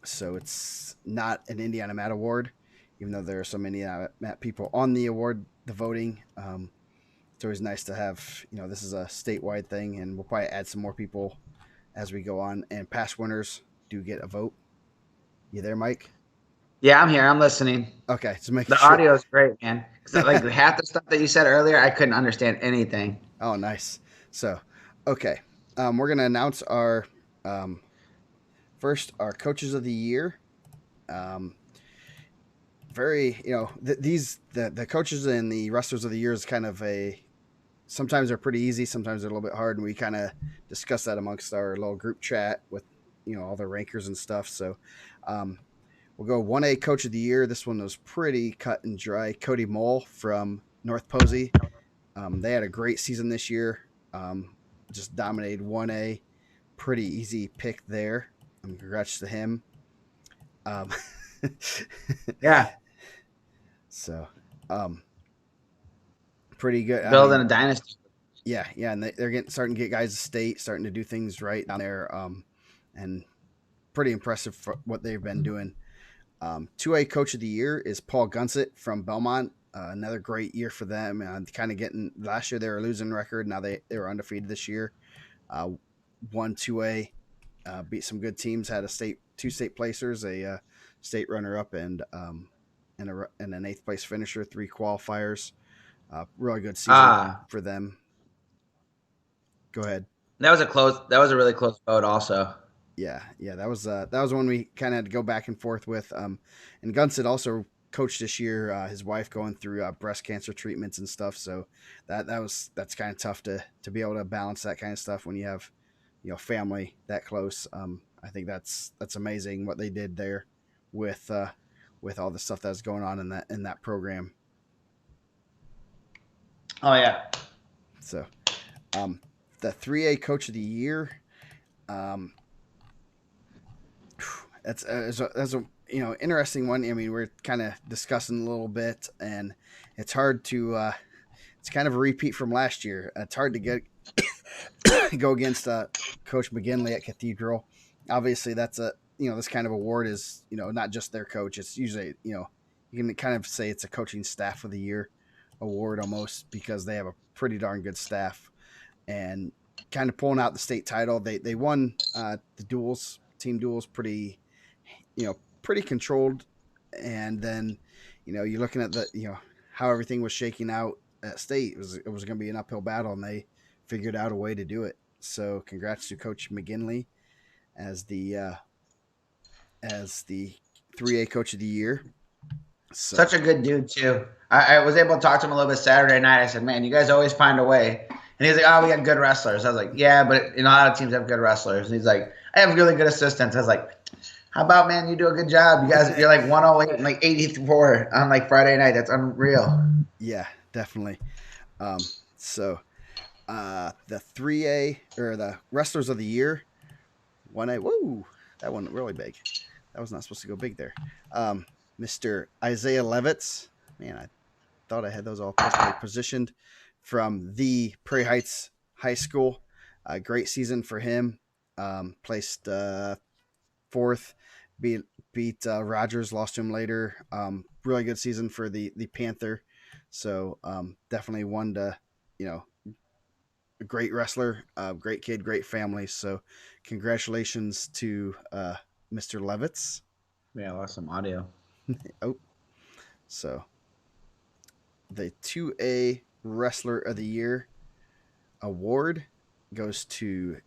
so it's not an Indiana Mat Award, even though there are so many Mat people on the award, the voting. It's always nice to have, this is a statewide thing, and we'll probably add some more people as we go on. And past winners do get a vote. You there, Mike? Yeah, I'm here. I'm listening. Okay, so making The sure. audio is great, man. 'Cause, like half the stuff that you said earlier, I couldn't understand anything. Oh, nice. So, okay, we're gonna announce our um, first our coaches of the year. Um, very, the coaches and the wrestlers of the year is kind of a sometimes they're pretty easy, sometimes they're a little bit hard, and we kind of discuss that amongst our little group chat with all the rankers and stuff. So, um, we'll go 1A coach of the year. This one was pretty cut and dry. Cody Mole from North Posey. They had a great season this year. Just dominated 1A. Pretty easy pick there. Congrats to him. Um, Yeah, so, pretty good. building a dynasty. Yeah, and they're starting to get guys to state, starting to do things right down there, and pretty impressive for what they've been doing. 2A Coach of the Year is Paul Gunsett from Belmont. Another great year for them. Kind of getting last year they were a losing record. Now they were undefeated this year. Won 2A, beat some good teams. Had two state placers, a state runner up, and an eighth place finisher. 3 qualifiers. Really good season for them. Go ahead. That was a really close vote, also. Yeah, that was one we kind of had to go back and forth with. And Gunsett also coached this year. His wife going through breast cancer treatments and stuff, so that's kind of tough to be able to balance that kind of stuff when you have family that close. I think that's amazing what they did there with all the stuff that's going on in that program. Oh yeah. So, the 3A Coach of the Year. That's a interesting one. I mean, we're kind of discussing a little bit, and it's hard to. It's kind of a repeat from last year. It's hard to get go against Coach McGinley at Cathedral. Obviously, that's this kind of award is not just their coach. It's usually you can kind of say it's a coaching staff of the year award almost because they have a pretty darn good staff, and kind of pulling out the state title. They won the team duels pretty controlled, and then you're looking at how everything was shaking out at state. It was going to be an uphill battle, and they figured out a way to do it. So congrats to Coach McGinley as the 3A Coach of the Year. So. Such a good dude too. I was able to talk to him a little bit Saturday night. I said, "Man, you guys always find a way." And he's like, "Oh, we got good wrestlers." I was like, "Yeah, but a lot of teams have good wrestlers." And he's like, "I have really good assistants." I was like, "How about, man, you do a good job. You guys, you're like 108 and like 84 on like Friday night. That's unreal." Yeah, definitely. So the 3A or the Wrestlers of the Year, 1A. Woo, that one really big. That was not supposed to go big there. Mr. Isaiah Levitz. Man, I thought I had those all perfectly positioned from the Prairie Heights High School. Great season for him. Placed fourth, beat Rogers, lost to him later. Really good season for the Panther. So definitely one to, a great wrestler, great kid, great family. So congratulations to Mr. Levitz. Yeah, lost some audio. So the 2A Wrestler of the Year award goes to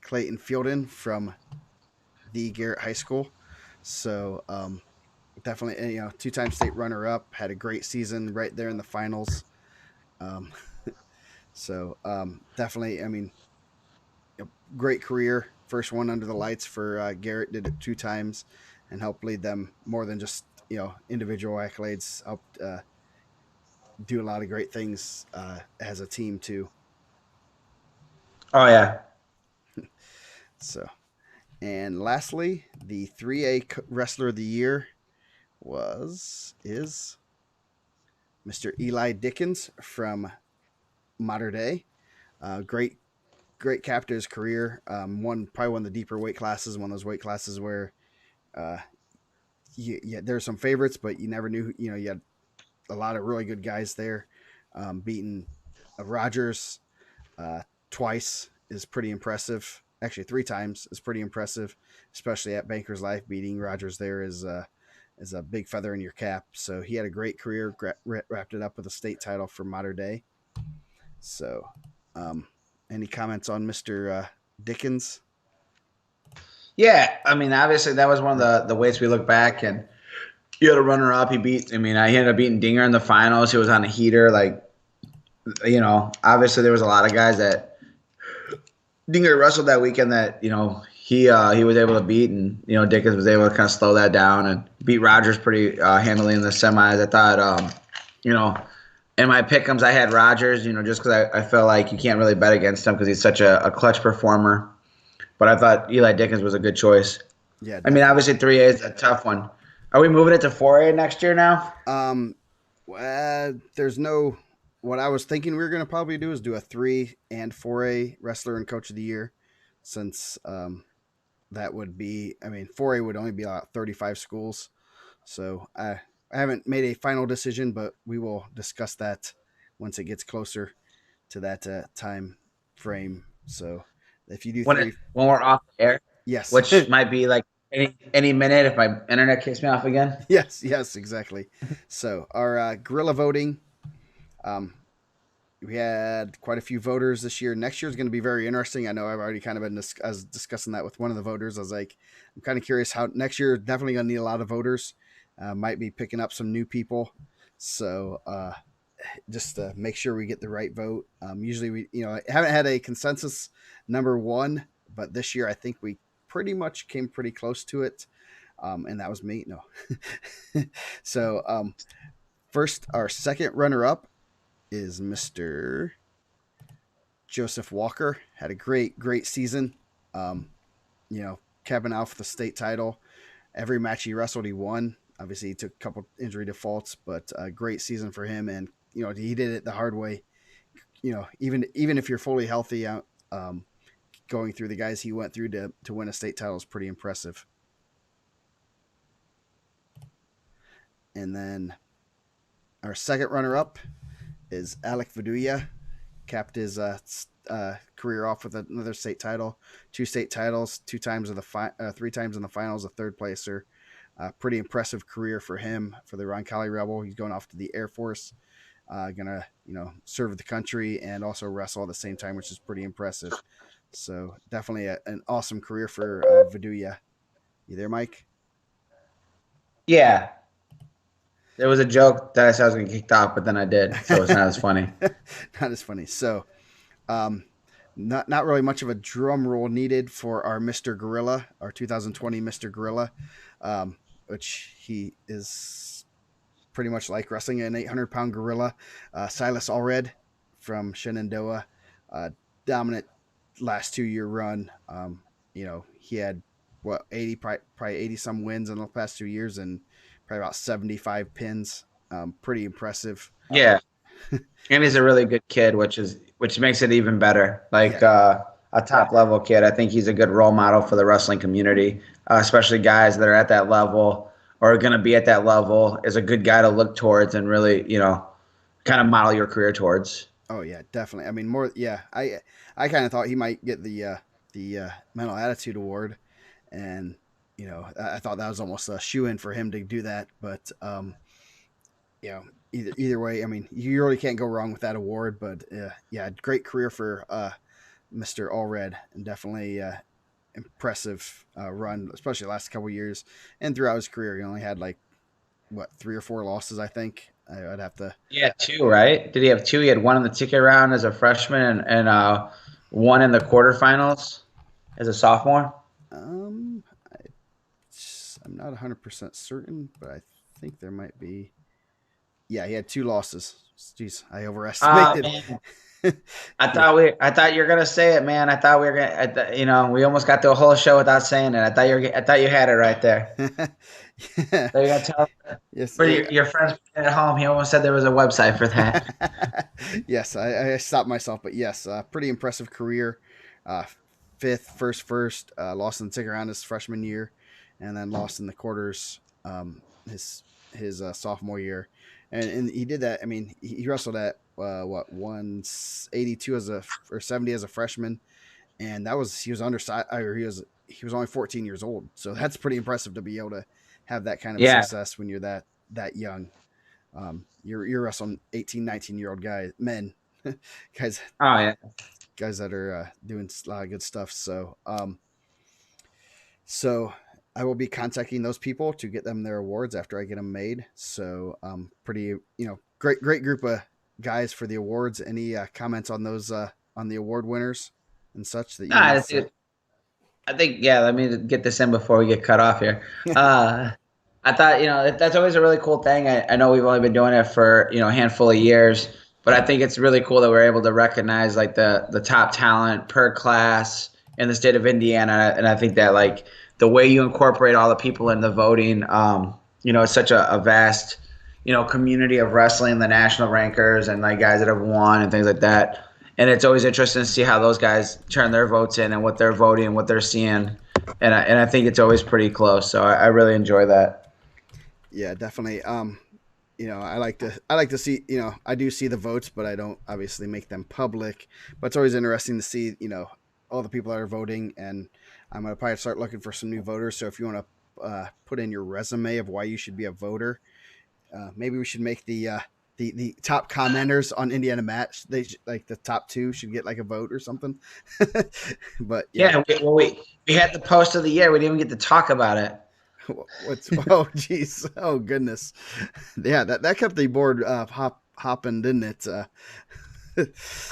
Clayton Fielden from the Garrett High School. So definitely, 2-time state runner up, had a great season right there in the finals. Um, definitely, I mean, great career. First one under the lights for Garrett. Did it 2 times and helped lead them more than just individual accolades. Helped do a lot of great things as a team too. Oh yeah. So, and lastly, the 3A Wrestler of the Year is Mr. Eli Dickens from Mater Dei. Great cap to his career. Probably one of the deeper weight classes. One of those weight classes where, uh, there's some favorites, but you never knew. You had a lot of really good guys there. Beating Rogers twice is pretty impressive. Actually, 3 times is pretty impressive, especially at Banker's Life. Beating Rogers there is a big feather in your cap. So he had a great career. Wrapped it up with a state title for Mater Dei. So, any comments on Mr. Dickens? Yeah, I mean, obviously that was one of the ways we look back, and he had a runner up. He ended up beating Dinger in the finals. He was on a heater. Like, obviously there was a lot of guys that Dinger wrestled that weekend that he was able to beat, and Dickens was able to kind of slow that down and beat Rogers pretty handily in the semis. I thought, in my pick'ems I had Rogers, just because I felt like you can't really bet against him because he's such a clutch performer. But I thought Eli Dickens was a good choice. Yeah, I mean, obviously 3A is a tough one. Are we moving it to 4A next year now? There's no. What I was thinking we were going to probably do is do a 3 and 4A Wrestler and Coach of the Year, since that would be. I mean, 4A would only be about 35 schools, so I haven't made a final decision, but we will discuss that once it gets closer to that time frame. So if you do when 3, when we're off the air, yes, which might be like any minute if my internet kicks me off again. yes, exactly. So our guerrilla voting, we had quite a few voters this year. Next year is going to be very interesting. I know I've already kind of been I was discussing that with one of the voters. I was like, I'm kind of curious how next year definitely going to need a lot of voters. Might be picking up some new people. So just to make sure we get the right vote. Usually we, haven't had a consensus number one, but this year I think we pretty much came pretty close to it. And that was me. No. So first, our second runner up is Mr. Joseph Walker. Had a great season. Capping off the state title. Every match he wrestled, he won. Obviously, he took a couple injury defaults, but a great season for him. And he did it the hard way. Even if you're fully healthy, going through the guys he went through to win a state title is pretty impressive. And then our second runner up is Alec Viduya. Capped his career off with another state title, 2 state titles, 3 times in the finals, a third placer. Pretty impressive career for him, for the Roncalli Rebel. He's going off to the Air Force, gonna serve the country and also wrestle at the same time, which is pretty impressive. So definitely an awesome career for Viduya. You there, Mike? Yeah. There was a joke that I said I was going to get kicked off, but then I did, so it's not as funny. Not as funny. So, not really much of a drum roll needed for our Mr. Gorilla, our 2020 Mr. Gorilla, which he is pretty much like wrestling an 800-pound gorilla. Silas Allred from Shenandoah, dominant last 2-year run. He had 80 some wins in the past 2 years and probably about 75 pins. Pretty impressive. Yeah. And he's a really good kid, which makes it even better. Like a top level kid. I think he's a good role model for the wrestling community, especially guys that are at that level or are going to be at that level. Is a good guy to look towards and really, kind of model your career towards. Oh yeah, definitely. I mean, more. Yeah, I kind of thought he might get the mental attitude award, and I thought that was almost a shoe in for him to do that. But either way, I mean, you really can't go wrong with that award. But great career for Mr. Allred, and definitely impressive run, especially the last couple of years and throughout his career. He only had like what 3 or 4 losses, I think. I'd have to. He had two, right? Did he have two? He had one in the ticket round as a freshman and one in the quarterfinals as a sophomore. Um, I, I'm not 100% certain, but I think there might be. Yeah, he had 2 losses. Jeez, I overestimated. Man, I thought you were gonna say it, man. I thought we were gonna, we almost got through a whole show without saying it. I thought you had it right there. Yeah. So you're gonna tell Yes, for your friends at home. He almost said there was a website for that. yes, I stopped myself, but yes, pretty impressive career. Uh, first, lost in the ticket round his freshman year, and then lost in the quarters his sophomore year, and he did that. I mean, he wrestled at what 182 as a or 70 as a freshman, and that was he was undersized, or he was only 14 years old, so that's pretty impressive to be able to have that kind of Yeah. success when you're that young. You're wrestling 18, 19-year-old men, guys, Oh yeah. guys that are doing a lot of good stuff. So I will be contacting those people to get them their awards after I get them made. So pretty, great group of guys for the awards. Any comments on those on the award winners and such that you No, wanted to say? I think yeah. Let me get this in before we get cut off here. Uh, I thought that's always a really cool thing. I know we've only been doing it for a handful of years, but I think it's really cool that we're able to recognize like the top talent per class in the state of Indiana, and I think that like the way you incorporate all the people in the voting, it's such a vast community of wrestling, the national rankers and like guys that have won and things like that. And it's always interesting to see how those guys turn their votes in and what they're voting and what they're seeing. And I think it's always pretty close. So I really enjoy that. Yeah, definitely. I like to see, I do see the votes, but I don't obviously make them public. But it's always interesting to see, all the people that are voting, and I'm gonna probably start looking for some new voters. So if you want to put in your resume of why you should be a voter, maybe we should make the top commenters on Indiana Match. Like the top 2 should get like a vote or something. But yeah, Yeah, we had the post of the year. We didn't even get to talk about it. what's oh geez, oh goodness, yeah, that kept the board hopping, didn't it?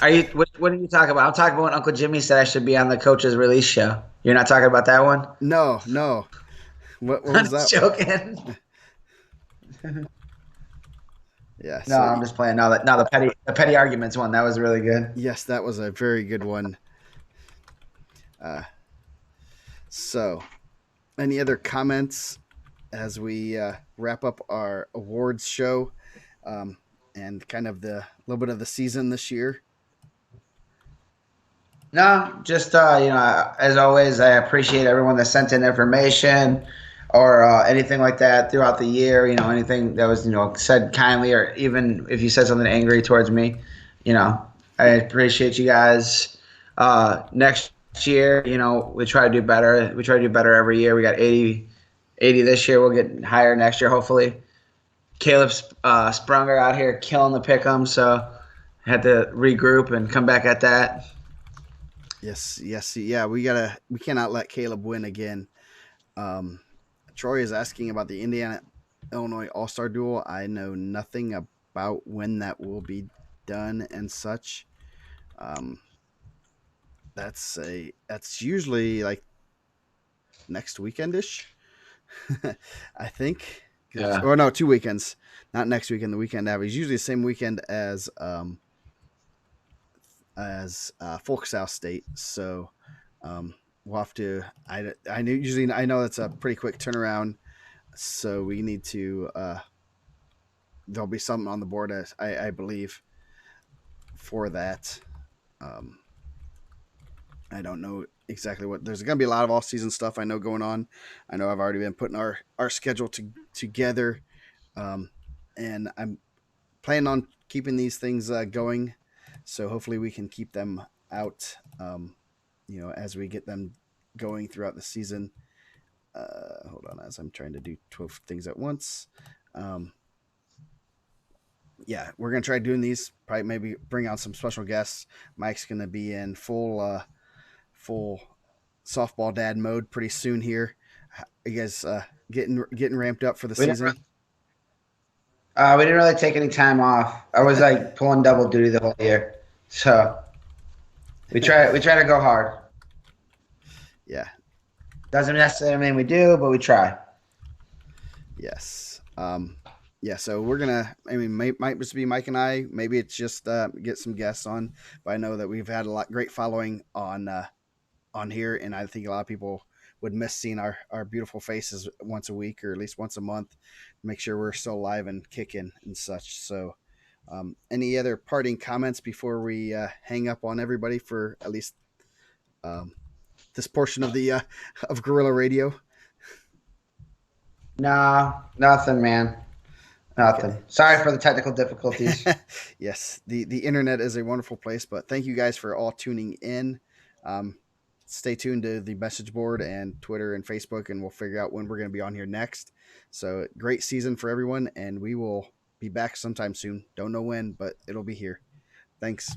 Are you? What are you talking about? I'm talking about when Uncle Jimmy said I should be on the coach's release show. You're not talking about that one? No. What I'm was that? joking. Yeah. No, So I'm just playing. No, the petty arguments one that was really good. yes, that was a very good one. Uh, so, any other comments as we wrap up our awards show, and kind of the little bit of the season this year? No, just as always, I appreciate everyone that sent in information or anything like that throughout the year. Anything that was said kindly, or even if you said something angry towards me, you know, I appreciate you guys. Next year, we try to do better. We try to do better every year. We got 80 this year. We'll get higher next year, hopefully. Caleb Sprunger out here killing the pick'em, so I had to regroup and come back at that. Yes, yeah. We cannot let Caleb win again. Um, Troy is asking about the Indiana Illinois All Star Duel. I know nothing about when that will be done and such. Um, that's usually like next weekendish, I think. Yeah. Or no, 2 weekends, not next weekend. The weekend after. It's usually the same weekend as Folk South State. So we'll have to. I know that's a pretty quick turnaround. So we need to. There'll be something on the board, as I believe, for that. Um, I don't know exactly what. There's going to be a lot of off season stuff I know going on. I know I've already been putting our schedule together, um, and I'm planning on keeping these things going. So hopefully we can keep them out, as we get them going throughout the season. Hold on, as I'm trying to do 12 things at once. yeah, we're gonna try doing these. Probably maybe bring out some special guests. Mike's gonna be in full softball dad mode pretty soon here. Are you guys getting ramped up for the We didn't, season? we didn't really take any time off. I was like pulling double duty the whole year, so we try to go hard. Yeah. Doesn't necessarily mean we do, but we try. Yes. Yeah. So we're gonna. I mean, might just be Mike and I. Maybe it's just get some guests on. But I know that we've had a lot great following on here, and I think a lot of people would miss seeing our beautiful faces once a week or at least once a month. Make sure we're still alive and kicking and such. So, any other parting comments before we hang up on everybody for at least um, this portion of the of Gorilla Radio? Nah, nothing, man. Nothing. Okay. Sorry for the technical difficulties. Yes, the internet is a wonderful place, but thank you guys for all tuning in. Um, Stay tuned to the message board and Twitter and Facebook, and we'll figure out when we're going to be on here next. So great season for everyone, and we will be back sometime soon. Don't know when, but it'll be here. Thanks.